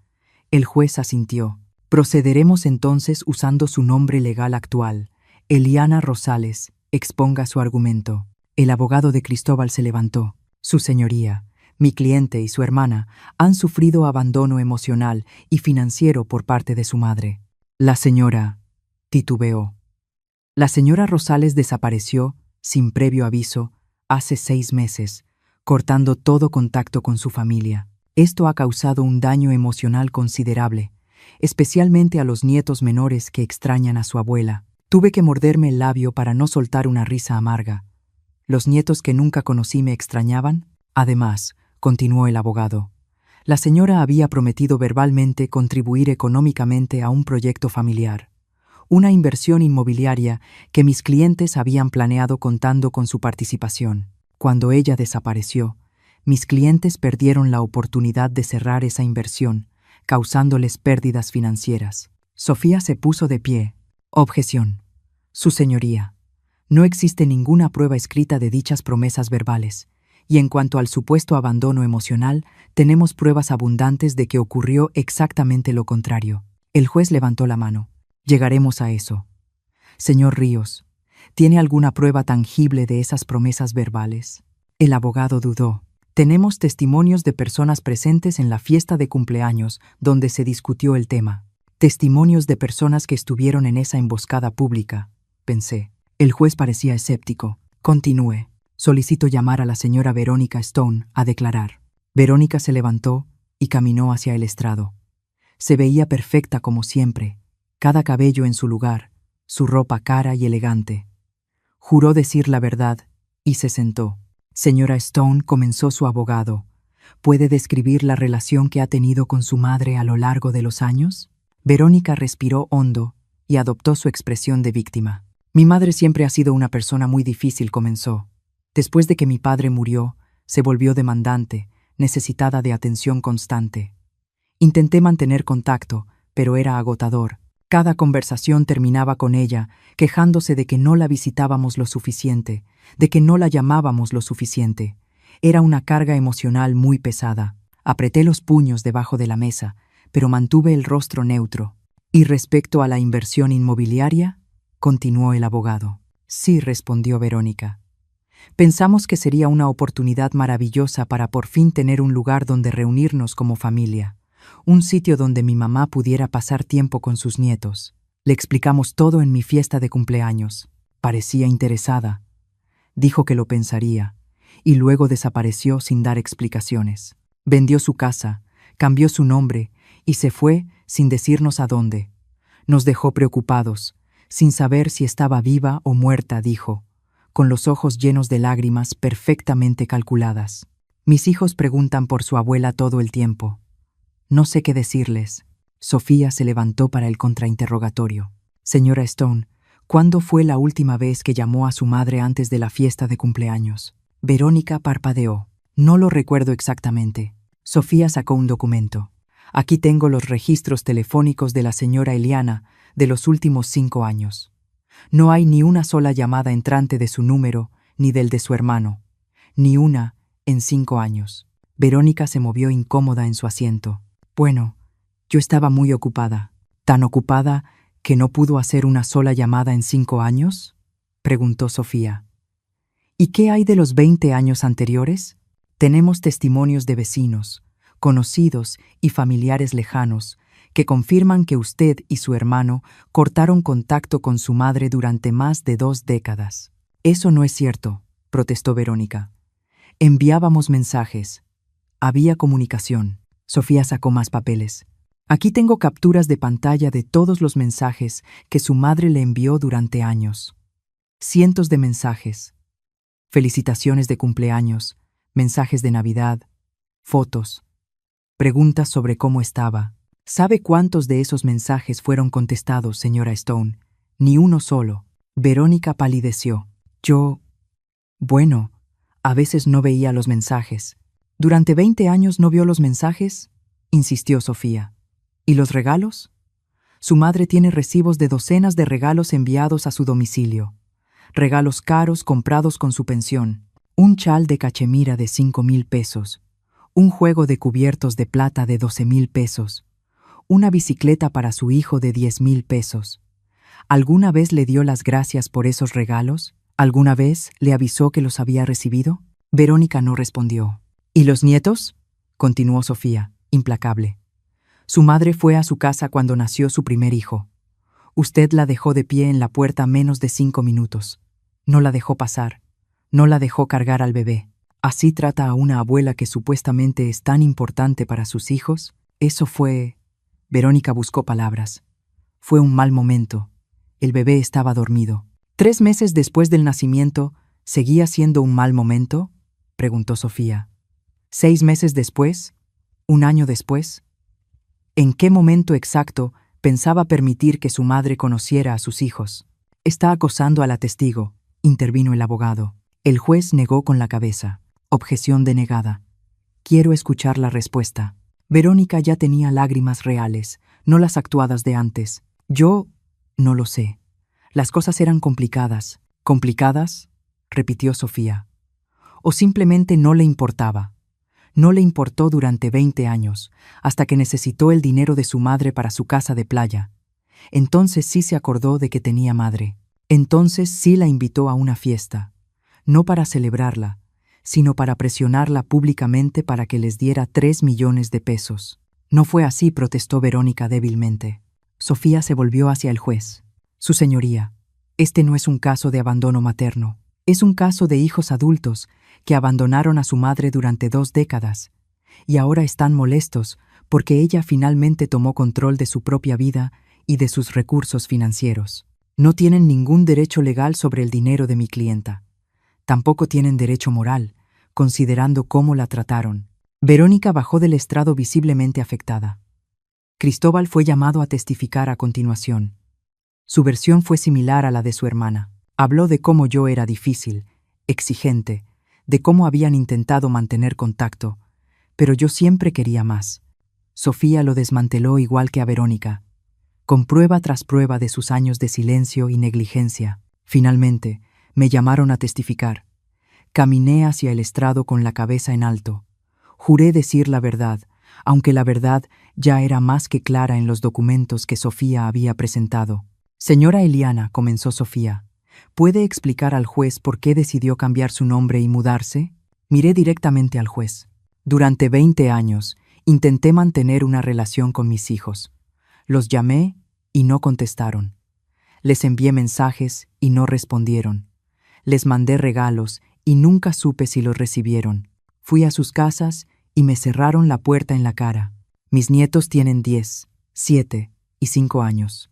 El juez asintió. Procederemos entonces usando su nombre legal actual. Eliana Rosales, exponga su argumento. El abogado de Cristóbal se levantó. Su señoría, mi cliente y su hermana han sufrido abandono emocional y financiero por parte de su madre. La señora titubeó. La señora Rosales desapareció, sin previo aviso, hace 6 meses, cortando todo contacto con su familia. Esto ha causado un daño emocional considerable, especialmente a los nietos menores que extrañan a su abuela. Tuve que morderme el labio para no soltar una risa amarga. ¿Los nietos que nunca conocí me extrañaban? Además, continuó el abogado, la señora había prometido verbalmente contribuir económicamente a un proyecto familiar, una inversión inmobiliaria que mis clientes habían planeado contando con su participación. Cuando ella desapareció, mis clientes perdieron la oportunidad de cerrar esa inversión, causándoles pérdidas financieras. Sofía se puso de pie. Objeción. Su señoría, no existe ninguna prueba escrita de dichas promesas verbales, y en cuanto al supuesto abandono emocional, tenemos pruebas abundantes de que ocurrió exactamente lo contrario. El juez levantó la mano. Llegaremos a eso. Señor Ríos, ¿tiene alguna prueba tangible de esas promesas verbales? El abogado dudó. Tenemos testimonios de personas presentes en la fiesta de cumpleaños donde se discutió el tema. Testimonios de personas que estuvieron en esa emboscada pública, pensé. El juez parecía escéptico. Continúe. Solicito llamar a la señora Verónica Stone a declarar. Verónica se levantó y caminó hacia el estrado. Se veía perfecta como siempre, cada cabello en su lugar, su ropa cara y elegante. Juró decir la verdad y se sentó. Señora Stone, comenzó su abogado, ¿puede describir la relación que ha tenido con su madre a lo largo de los años? Verónica respiró hondo y adoptó su expresión de víctima. Mi madre siempre ha sido una persona muy difícil, comenzó. Después de que mi padre murió, se volvió demandante, necesitada de atención constante. Intenté mantener contacto, pero era agotador. Cada conversación terminaba con ella, quejándose de que no la visitábamos lo suficiente, de que no la llamábamos lo suficiente. Era una carga emocional muy pesada. Apreté los puños debajo de la mesa, pero mantuve el rostro neutro. ¿Y respecto a la inversión inmobiliaria?, continuó el abogado. Sí, respondió Verónica. Pensamos que sería una oportunidad maravillosa para por fin tener un lugar donde reunirnos como familia. Un sitio donde mi mamá pudiera pasar tiempo con sus nietos. Le explicamos todo en mi fiesta de cumpleaños. Parecía interesada. Dijo que lo pensaría, y luego desapareció sin dar explicaciones. Vendió su casa, cambió su nombre, y se fue sin decirnos a dónde. Nos dejó preocupados, sin saber si estaba viva o muerta, dijo, con los ojos llenos de lágrimas perfectamente calculadas. Mis hijos preguntan por su abuela todo el tiempo. No sé qué decirles. Sofía se levantó para el contrainterrogatorio. Señora Stone, ¿cuándo fue la última vez que llamó a su madre antes de la fiesta de cumpleaños? Verónica parpadeó. No lo recuerdo exactamente. Sofía sacó un documento. Aquí tengo los registros telefónicos de la señora Eliana de los últimos 5 años. No hay ni una sola llamada entrante de su número ni del de su hermano. Ni una en 5 años. Verónica se movió incómoda en su asiento. Bueno, yo estaba muy ocupada. ¿Tan ocupada que no pudo hacer una sola llamada en 5 años? Preguntó Sofía. ¿Y qué hay de los 20 años anteriores? Tenemos testimonios de vecinos, conocidos y familiares lejanos que confirman que usted y su hermano cortaron contacto con su madre durante más de 2 décadas. Eso no es cierto, protestó Verónica. Enviábamos mensajes. Había comunicación. Sofía sacó más papeles. Aquí tengo capturas de pantalla de todos los mensajes que su madre le envió durante años. Cientos de mensajes. Felicitaciones de cumpleaños, mensajes de Navidad, fotos, preguntas sobre cómo estaba. ¿Sabe cuántos de esos mensajes fueron contestados, señora Stone? Ni uno solo. Verónica palideció. Bueno, a veces no veía los mensajes. ¿Durante 20 años no vio los mensajes?, insistió Sofía. ¿Y los regalos? Su madre tiene recibos de docenas de regalos enviados a su domicilio. Regalos caros comprados con su pensión. Un chal de cachemira de 5,000 pesos. Un juego de cubiertos de plata de 12,000 pesos. Una bicicleta para su hijo de 10,000 pesos. ¿Alguna vez le dio las gracias por esos regalos? ¿Alguna vez le avisó que los había recibido? Verónica no respondió. ¿Y los nietos?, continuó Sofía, implacable. Su madre fue a su casa cuando nació su primer hijo. Usted la dejó de pie en la puerta menos de 5 minutos. No la dejó pasar. No la dejó cargar al bebé. ¿Así trata a una abuela que supuestamente es tan importante para sus hijos? Eso fue... Verónica buscó palabras. Fue un mal momento. El bebé estaba dormido. 3 meses después del nacimiento, ¿seguía siendo un mal momento?, preguntó Sofía. 6 meses después, 1 año después. ¿En qué momento exacto pensaba permitir que su madre conociera a sus hijos? Está acosando a la testigo, intervino el abogado. El juez negó con la cabeza. Objeción denegada. Quiero escuchar la respuesta. Verónica ya tenía lágrimas reales, no las actuadas de antes. Yo no lo sé. Las cosas eran complicadas. ¿Complicadas?, repitió Sofía. ¿O simplemente no le importaba? No le importó durante 20 años, hasta que necesitó el dinero de su madre para su casa de playa. Entonces sí se acordó de que tenía madre. Entonces sí la invitó a una fiesta. No para celebrarla, sino para presionarla públicamente para que les diera 3 millones de pesos. No fue así, protestó Verónica débilmente. Sofía se volvió hacia el juez. Su señoría, este no es un caso de abandono materno. Es un caso de hijos adultos que abandonaron a su madre durante 2 décadas y ahora están molestos porque ella finalmente tomó control de su propia vida y de sus recursos financieros. No tienen ningún derecho legal sobre el dinero de mi clienta. Tampoco tienen derecho moral, considerando cómo la trataron. Verónica bajó del estrado visiblemente afectada. Cristóbal fue llamado a testificar a continuación. Su versión fue similar a la de su hermana. Habló de cómo yo era difícil, exigente, de cómo habían intentado mantener contacto, pero yo siempre quería más. Sofía lo desmanteló igual que a Verónica, con prueba tras prueba de sus años de silencio y negligencia. Finalmente, me llamaron a testificar. Caminé hacia el estrado con la cabeza en alto. Juré decir la verdad, aunque la verdad ya era más que clara en los documentos que Sofía había presentado. Señora Eliana, comenzó Sofía, ¿puede explicar al juez por qué decidió cambiar su nombre y mudarse? Miré directamente al juez. Durante 20 años intenté mantener una relación con mis hijos. Los llamé y no contestaron. Les envié mensajes y no respondieron. Les mandé regalos y nunca supe si los recibieron. Fui a sus casas y me cerraron la puerta en la cara. Mis nietos tienen 10, 7 y 5 años.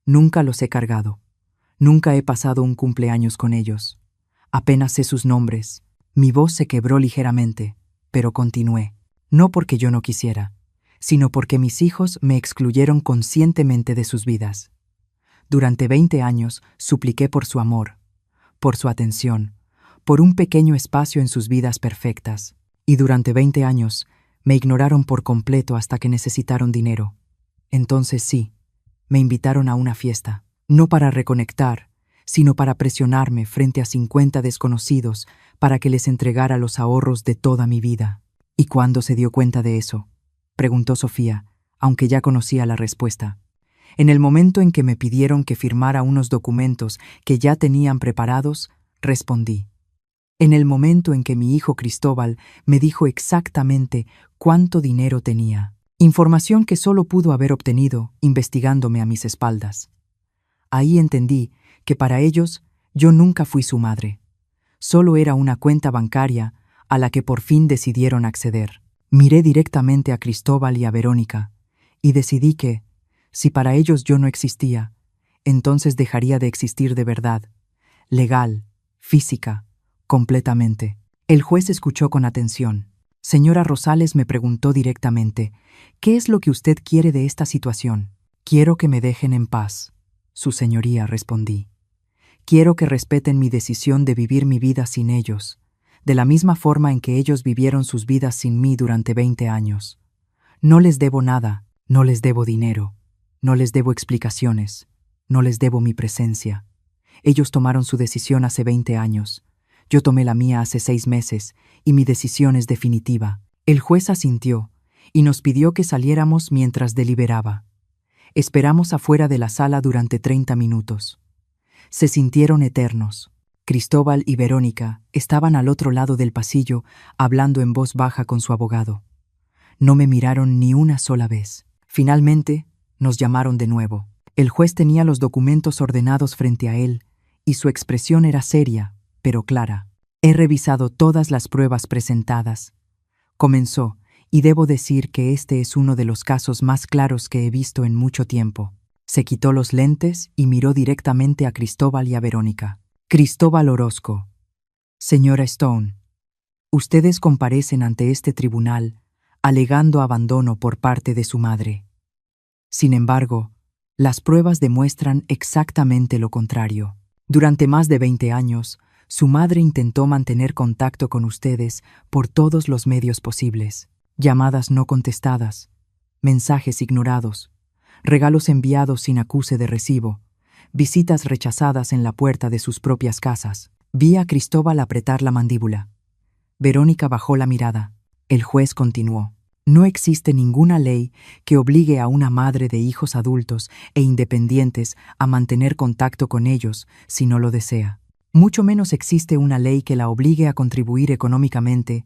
Nunca los he cargado. Nunca he pasado un cumpleaños con ellos. Apenas sé sus nombres. Mi voz se quebró ligeramente, pero continué. No porque yo no quisiera, sino porque mis hijos me excluyeron conscientemente de sus vidas. Durante 20 años supliqué por su amor, por su atención, por un pequeño espacio en sus vidas perfectas. Y durante 20 años me ignoraron por completo hasta que necesitaron dinero. Entonces sí, me invitaron a una fiesta, no para reconectar, sino para presionarme frente a 50 desconocidos para que les entregara los ahorros de toda mi vida. ¿Y cuándo se dio cuenta de eso?, preguntó Sofía, aunque ya conocía la respuesta. En el momento en que me pidieron que firmara unos documentos que ya tenían preparados, respondí. En el momento en que mi hijo Cristóbal me dijo exactamente cuánto dinero tenía. Información que solo pudo haber obtenido investigándome a mis espaldas. Ahí entendí que para ellos yo nunca fui su madre. Solo era una cuenta bancaria a la que por fin decidieron acceder. Miré directamente a Cristóbal y a Verónica, y decidí que, si para ellos yo no existía, entonces dejaría de existir de verdad, legal, física, completamente. El juez escuchó con atención. Señora Rosales me preguntó directamente, ¿qué es lo que usted quiere de esta situación? Quiero que me dejen en paz, su señoría, respondí. Quiero que respeten mi decisión de vivir mi vida sin ellos, de la misma forma en que ellos vivieron sus vidas sin mí durante 20 años. No les debo nada, no les debo dinero, no les debo explicaciones, no les debo mi presencia. Ellos tomaron su decisión hace 20 años. Yo tomé la mía hace 6 meses, y mi decisión es definitiva. El juez asintió, y nos pidió que saliéramos mientras deliberaba. Esperamos afuera de la sala durante 30 minutos. Se sintieron eternos. Cristóbal y Verónica estaban al otro lado del pasillo, hablando en voz baja con su abogado. No me miraron ni una sola vez. Finalmente, nos llamaron de nuevo. El juez tenía los documentos ordenados frente a él, y su expresión era seria, pero clara. He revisado todas las pruebas presentadas. Comenzó, y debo decir que este es uno de los casos más claros que he visto en mucho tiempo. Se quitó los lentes y miró directamente a Cristóbal y a Verónica. Cristóbal Orozco. Señora Stone, ustedes comparecen ante este tribunal alegando abandono por parte de su madre. Sin embargo, las pruebas demuestran exactamente lo contrario. Durante más de 20 años, su madre intentó mantener contacto con ustedes por todos los medios posibles. Llamadas no contestadas, mensajes ignorados, regalos enviados sin acuse de recibo, visitas rechazadas en la puerta de sus propias casas. Vi a Cristóbal apretar la mandíbula. Verónica bajó la mirada. El juez continuó. No existe ninguna ley que obligue a una madre de hijos adultos e independientes a mantener contacto con ellos si no lo desea. Mucho menos existe una ley que la obligue a contribuir económicamente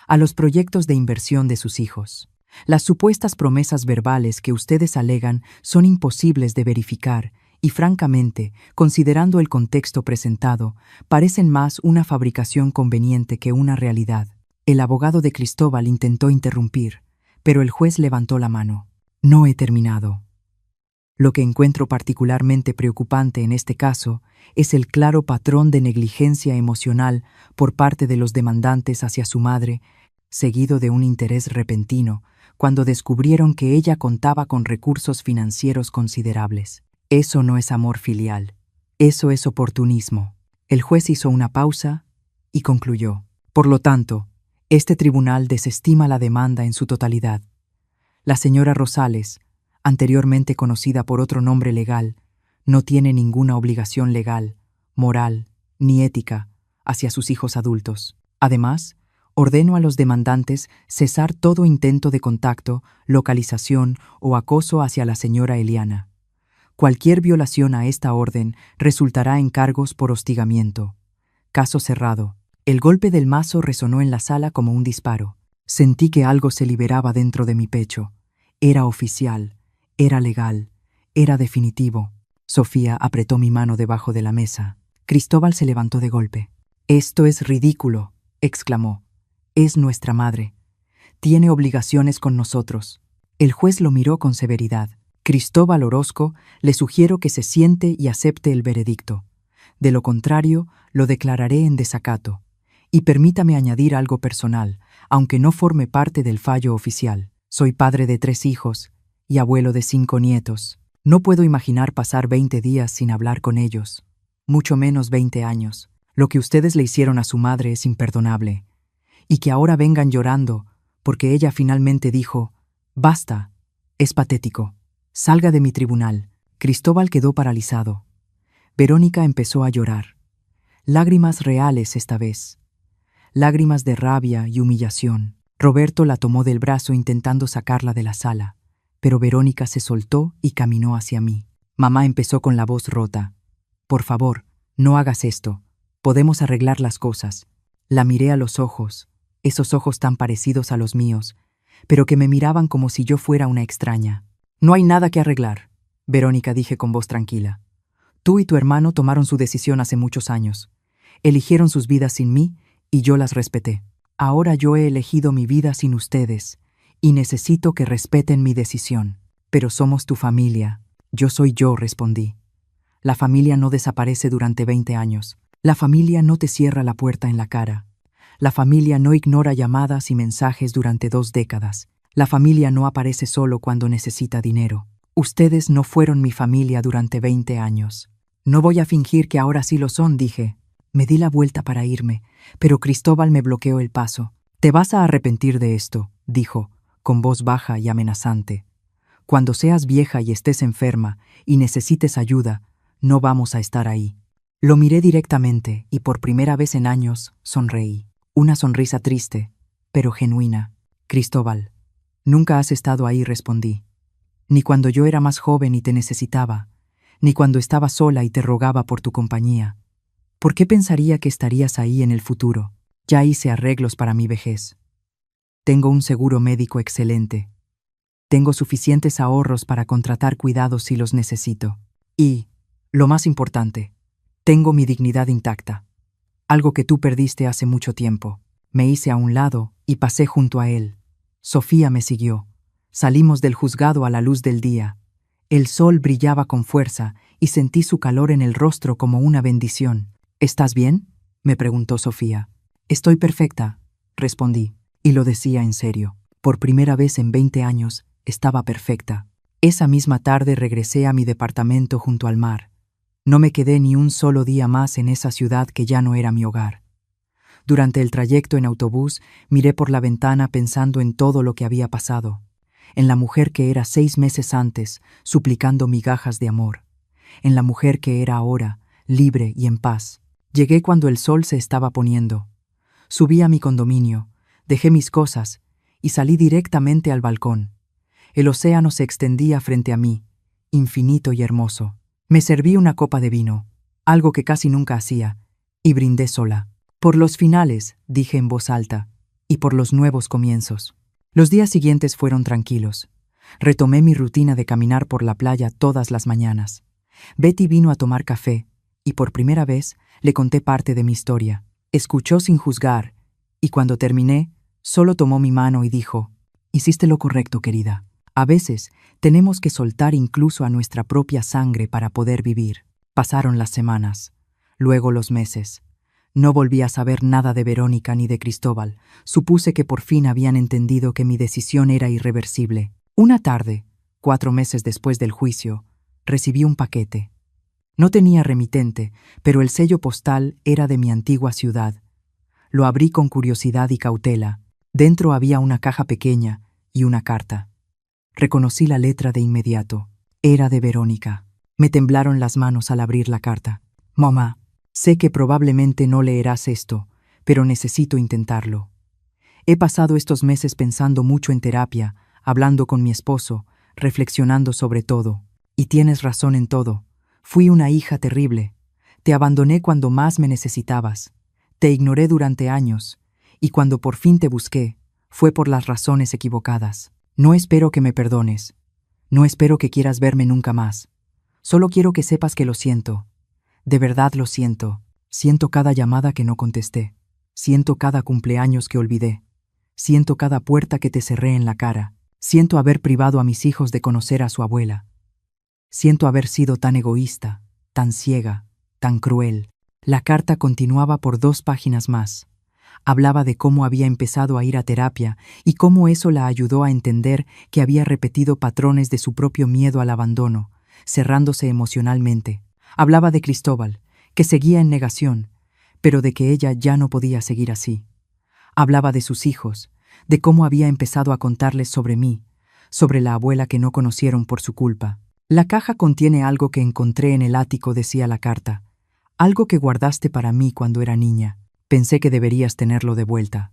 a los proyectos de inversión de sus hijos. Las supuestas promesas verbales que ustedes alegan son imposibles de verificar y, francamente, considerando el contexto presentado, parecen más una fabricación conveniente que una realidad. El abogado de Cristóbal intentó interrumpir, pero el juez levantó la mano. No he terminado. Lo que encuentro particularmente preocupante en este caso es el claro patrón de negligencia emocional por parte de los demandantes hacia su madre, seguido de un interés repentino, cuando descubrieron que ella contaba con recursos financieros considerables. Eso no es amor filial, eso es oportunismo. El juez hizo una pausa y concluyó. Por lo tanto, este tribunal desestima la demanda en su totalidad. La señora Rosales, anteriormente conocida por otro nombre legal, no tiene ninguna obligación legal, moral, ni ética hacia sus hijos adultos. Además, ordeno a los demandantes cesar todo intento de contacto, localización o acoso hacia la señora Eliana. Cualquier violación a esta orden resultará en cargos por hostigamiento. Caso cerrado. El golpe del mazo resonó en la sala como un disparo. Sentí que algo se liberaba dentro de mi pecho. Era oficial, era legal, era definitivo. Sofía apretó mi mano debajo de la mesa. Cristóbal se levantó de golpe. «Esto es ridículo», exclamó. «Es nuestra madre. Tiene obligaciones con nosotros». El juez lo miró con severidad. «Cristóbal Orozco, le sugiero que se siente y acepte el veredicto. De lo contrario, lo declararé en desacato. Y permítame añadir algo personal, aunque no forme parte del fallo oficial. Soy padre de 3 hijos y abuelo de 5 nietos. No puedo imaginar pasar 20 días sin hablar con ellos, mucho menos 20 años. Lo que ustedes le hicieron a su madre es imperdonable. Y que ahora vengan llorando porque ella finalmente dijo, «Basta», es patético. Salga de mi tribunal». Cristóbal quedó paralizado. Verónica empezó a llorar. Lágrimas reales esta vez. Lágrimas de rabia y humillación. Roberto la tomó del brazo intentando sacarla de la sala, pero Verónica se soltó y caminó hacia mí. Mamá empezó con la voz rota. «Por favor, no hagas esto. Podemos arreglar las cosas». La miré a los ojos, esos ojos tan parecidos a los míos, pero que me miraban como si yo fuera una extraña. «No hay nada que arreglar», Verónica, dije con voz tranquila. «Tú y tu hermano tomaron su decisión hace muchos años. Eligieron sus vidas sin mí y yo las respeté. Ahora yo he elegido mi vida sin ustedes, y necesito que respeten mi decisión. Pero somos tu familia. Yo soy yo, respondí. La familia no desaparece durante 20 años. La familia no te cierra la puerta en la cara. La familia no ignora llamadas y mensajes durante 2 décadas. La familia no aparece solo cuando necesita dinero. Ustedes no fueron mi familia durante 20 años. No voy a fingir que ahora sí lo son, dije. Me di la vuelta para irme, pero Cristóbal me bloqueó el paso. Te vas a arrepentir de esto, dijo, con voz baja y amenazante. Cuando seas vieja y estés enferma y necesites ayuda, no vamos a estar ahí. Lo miré directamente y por primera vez en años sonreí. Una sonrisa triste, pero genuina. Cristóbal, nunca has estado ahí, respondí. Ni cuando yo era más joven y te necesitaba, ni cuando estaba sola y te rogaba por tu compañía. ¿Por qué pensaría que estarías ahí en el futuro? Ya hice arreglos para mi vejez. Tengo un seguro médico excelente. Tengo suficientes ahorros para contratar cuidados si los necesito. Y, lo más importante, tengo mi dignidad intacta. Algo que tú perdiste hace mucho tiempo. Me hice a un lado y pasé junto a él. Sofía me siguió. Salimos del juzgado a la luz del día. El sol brillaba con fuerza y sentí su calor en el rostro como una bendición. ¿Estás bien?, me preguntó Sofía. Estoy perfecta, respondí, y lo decía en serio. Por primera vez en 20 años, estaba perfecta. Esa misma tarde regresé a mi departamento junto al mar. No me quedé ni un solo día más en esa ciudad que ya no era mi hogar. Durante el trayecto en autobús, miré por la ventana pensando en todo lo que había pasado, en la mujer que era 6 meses antes, suplicando migajas de amor, en la mujer que era ahora, libre y en paz. Llegué cuando el sol se estaba poniendo. Subí a mi condominio, dejé mis cosas y salí directamente al balcón. El océano se extendía frente a mí, infinito y hermoso. Me serví una copa de vino, algo que casi nunca hacía, y brindé sola. Por los finales, dije en voz alta, y por los nuevos comienzos. Los días siguientes fueron tranquilos. Retomé mi rutina de caminar por la playa todas las mañanas. Betty vino a tomar café, y por primera vez le conté parte de mi historia. Escuchó sin juzgar, y cuando terminé, solo tomó mi mano y dijo: «Hiciste lo correcto, querida. A veces tenemos que soltar incluso a nuestra propia sangre para poder vivir». Pasaron las semanas, luego los meses. No volví a saber nada de Verónica ni de Cristóbal. Supuse que por fin habían entendido que mi decisión era irreversible. Una tarde, 4 meses después del juicio, recibí un paquete. No tenía remitente, pero el sello postal era de mi antigua ciudad. Lo abrí con curiosidad y cautela. Dentro había una caja pequeña y una carta. Reconocí la letra de inmediato. Era de Verónica. Me temblaron las manos al abrir la carta. «Mamá, sé que probablemente no leerás esto, pero necesito intentarlo. He pasado estos meses pensando mucho en terapia, hablando con mi esposo, reflexionando sobre todo. Y tienes razón en todo. Fui una hija terrible. Te abandoné cuando más me necesitabas. Te ignoré durante años, y cuando por fin te busqué, fue por las razones equivocadas. No espero que me perdones. No espero que quieras verme nunca más. Solo quiero que sepas que lo siento. De verdad lo siento. Siento cada llamada que no contesté. Siento cada cumpleaños que olvidé. Siento cada puerta que te cerré en la cara. Siento haber privado a mis hijos de conocer a su abuela. Siento haber sido tan egoísta, tan ciega, tan cruel». La carta continuaba por 2 páginas más. Hablaba de cómo había empezado a ir a terapia y cómo eso la ayudó a entender que había repetido patrones de su propio miedo al abandono, cerrándose emocionalmente. Hablaba de Cristóbal, que seguía en negación, pero de que ella ya no podía seguir así. Hablaba de sus hijos, de cómo había empezado a contarles sobre mí, sobre la abuela que no conocieron por su culpa. «La caja contiene algo que encontré en el ático», decía la carta. «Algo que guardaste para mí cuando era niña. Pensé que deberías tenerlo de vuelta.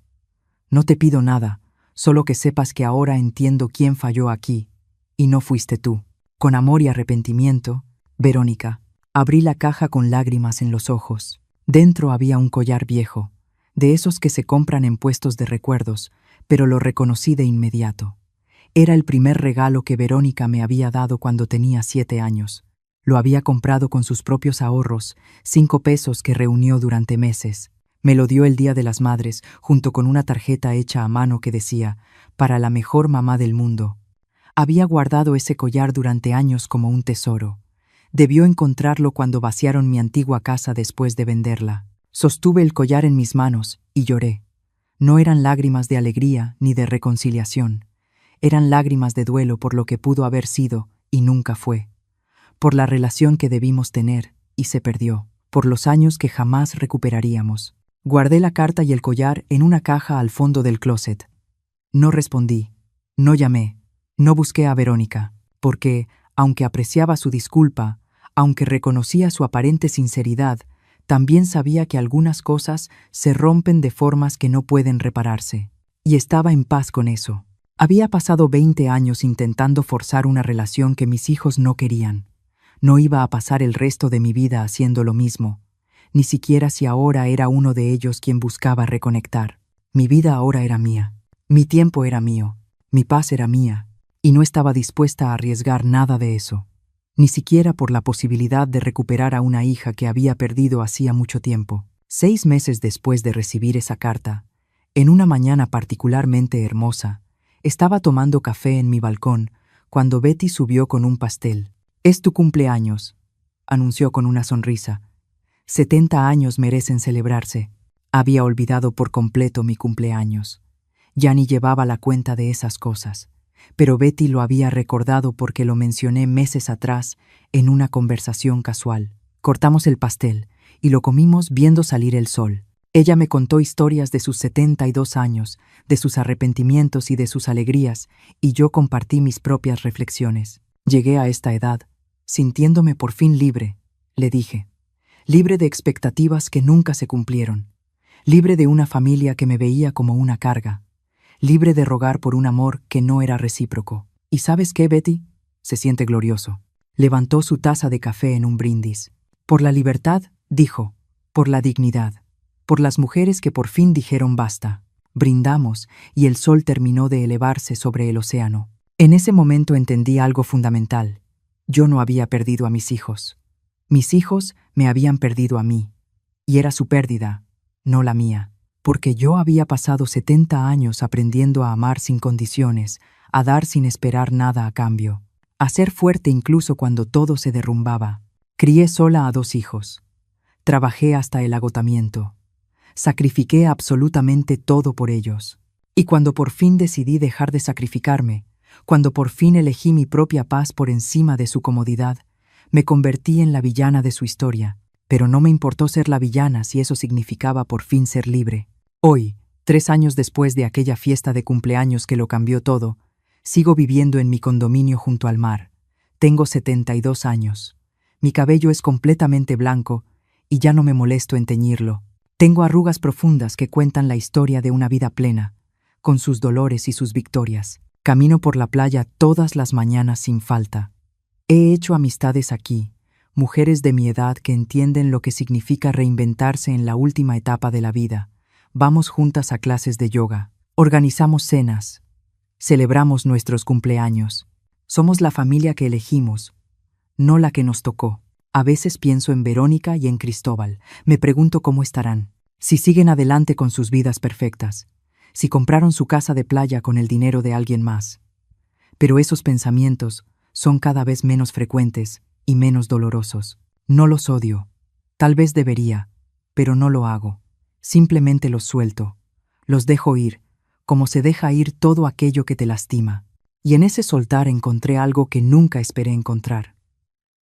No te pido nada, solo que sepas que ahora entiendo quién falló aquí, y no fuiste tú. Con amor y arrepentimiento, Verónica». Abrí la caja con lágrimas en los ojos. Dentro había un collar viejo, de esos que se compran en puestos de recuerdos, pero lo reconocí de inmediato. Era el primer regalo que Verónica me había dado cuando tenía 7 años. Lo había comprado con sus propios ahorros, 5 pesos que reunió durante meses. Me lo dio el Día de las Madres, junto con una tarjeta hecha a mano que decía, para la mejor mamá del mundo. Había guardado ese collar durante años como un tesoro. Debió encontrarlo cuando vaciaron mi antigua casa después de venderla. Sostuve el collar en mis manos y lloré. No eran lágrimas de alegría ni de reconciliación. Eran lágrimas de duelo por lo que pudo haber sido y nunca fue. Por la relación que debimos tener y se perdió. Por los años que jamás recuperaríamos. Guardé la carta y el collar en una caja al fondo del closet. No respondí. No llamé. No busqué a Verónica. Porque, aunque apreciaba su disculpa, aunque reconocía su aparente sinceridad, también sabía que algunas cosas se rompen de formas que no pueden repararse. Y estaba en paz con eso. Había pasado 20 años intentando forzar una relación que mis hijos no querían. No iba a pasar el resto de mi vida haciendo lo mismo, ni siquiera si ahora era uno de ellos quien buscaba reconectar. Mi vida ahora era mía. Mi tiempo era mío. Mi paz era mía. Y no estaba dispuesta a arriesgar nada de eso. Ni siquiera por la posibilidad de recuperar a una hija que había perdido hacía mucho tiempo. 6 meses después de recibir esa carta, en una mañana particularmente hermosa, estaba tomando café en mi balcón cuando Betty subió con un pastel. «Es tu cumpleaños», anunció con una sonrisa. 70 años merecen celebrarse. Había olvidado por completo mi cumpleaños. Ya ni llevaba la cuenta de esas cosas. Pero Betty lo había recordado porque lo mencioné meses atrás en una conversación casual. Cortamos el pastel y lo comimos viendo salir el sol. Ella me contó historias de sus 72 años, de sus arrepentimientos y de sus alegrías, y yo compartí mis propias reflexiones. Llegué a esta edad, sintiéndome por fin libre, le dije. Libre de expectativas que nunca se cumplieron. Libre de una familia que me veía como una carga. Libre de rogar por un amor que no era recíproco. ¿Y sabes qué, Betty? Se siente glorioso. Levantó su taza de café en un brindis. Por la libertad, dijo. Por la dignidad. Por las mujeres que por fin dijeron basta. Brindamos y el sol terminó de elevarse sobre el océano. En ese momento entendí algo fundamental. Yo no había perdido a mis hijos. Mis hijos me habían perdido a mí. Y era su pérdida, no la mía. Porque yo había pasado 70 años aprendiendo a amar sin condiciones, a dar sin esperar nada a cambio, a ser fuerte incluso cuando todo se derrumbaba. Crié sola a 2 hijos. Trabajé hasta el agotamiento. Sacrifiqué absolutamente todo por ellos. Y cuando por fin decidí dejar de sacrificarme, cuando por fin elegí mi propia paz por encima de su comodidad, me convertí en la villana de su historia. Pero no me importó ser la villana si eso significaba por fin ser libre. Hoy, 3 años después de aquella fiesta de cumpleaños que lo cambió todo, sigo viviendo en mi condominio junto al mar. Tengo 72 años. Mi cabello es completamente blanco y ya no me molesto en teñirlo. Tengo arrugas profundas que cuentan la historia de una vida plena, con sus dolores y sus victorias. Camino por la playa todas las mañanas sin falta. He hecho amistades aquí, mujeres de mi edad que entienden lo que significa reinventarse en la última etapa de la vida. Vamos juntas a clases de yoga. Organizamos cenas. Celebramos nuestros cumpleaños. Somos la familia que elegimos, no la que nos tocó. A veces pienso en Verónica y en Cristóbal. Me pregunto cómo estarán. Si siguen adelante con sus vidas perfectas. Si compraron su casa de playa con el dinero de alguien más. Pero esos pensamientos son cada vez menos frecuentes y menos dolorosos. No los odio. Tal vez debería, pero no lo hago. Simplemente los suelto. Los dejo ir, como se deja ir todo aquello que te lastima. Y en ese soltar encontré algo que nunca esperé encontrar.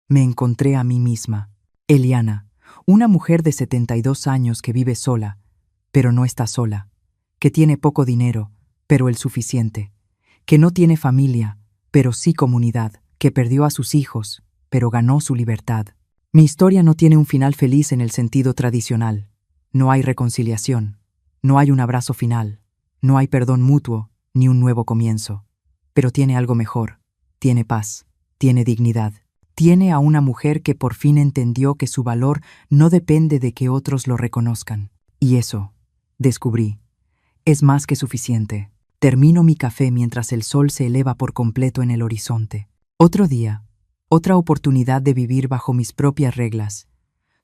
Me encontré a mí misma. Eliana, una mujer de 72 años que vive sola, pero no está sola. Que tiene poco dinero, pero el suficiente. Que no tiene familia, pero sí comunidad. Que perdió a sus hijos, pero ganó su libertad. Mi historia no tiene un final feliz en el sentido tradicional. No hay reconciliación, no hay un abrazo final, no hay perdón mutuo, ni un nuevo comienzo. Pero tiene algo mejor, tiene paz, tiene dignidad. Tiene a una mujer que por fin entendió que su valor no depende de que otros lo reconozcan. Y eso, descubrí, es más que suficiente. Termino mi café mientras el sol se eleva por completo en el horizonte. Otro día, otra oportunidad de vivir bajo mis propias reglas.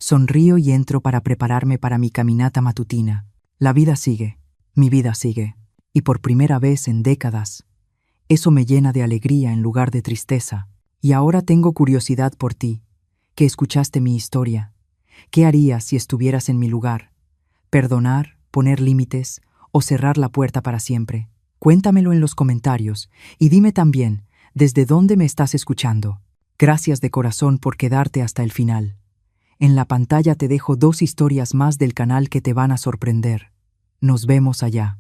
Sonrío y entro para prepararme para mi caminata matutina. La vida sigue, mi vida sigue, y por primera vez en décadas, eso me llena de alegría en lugar de tristeza. Y ahora tengo curiosidad por ti, que escuchaste mi historia. ¿Qué harías si estuvieras en mi lugar? ¿Perdonar, poner límites o cerrar la puerta para siempre? Cuéntamelo en los comentarios y dime también desde dónde me estás escuchando. Gracias de corazón por quedarte hasta el final. En la pantalla te dejo 2 historias más del canal que te van a sorprender. Nos vemos allá.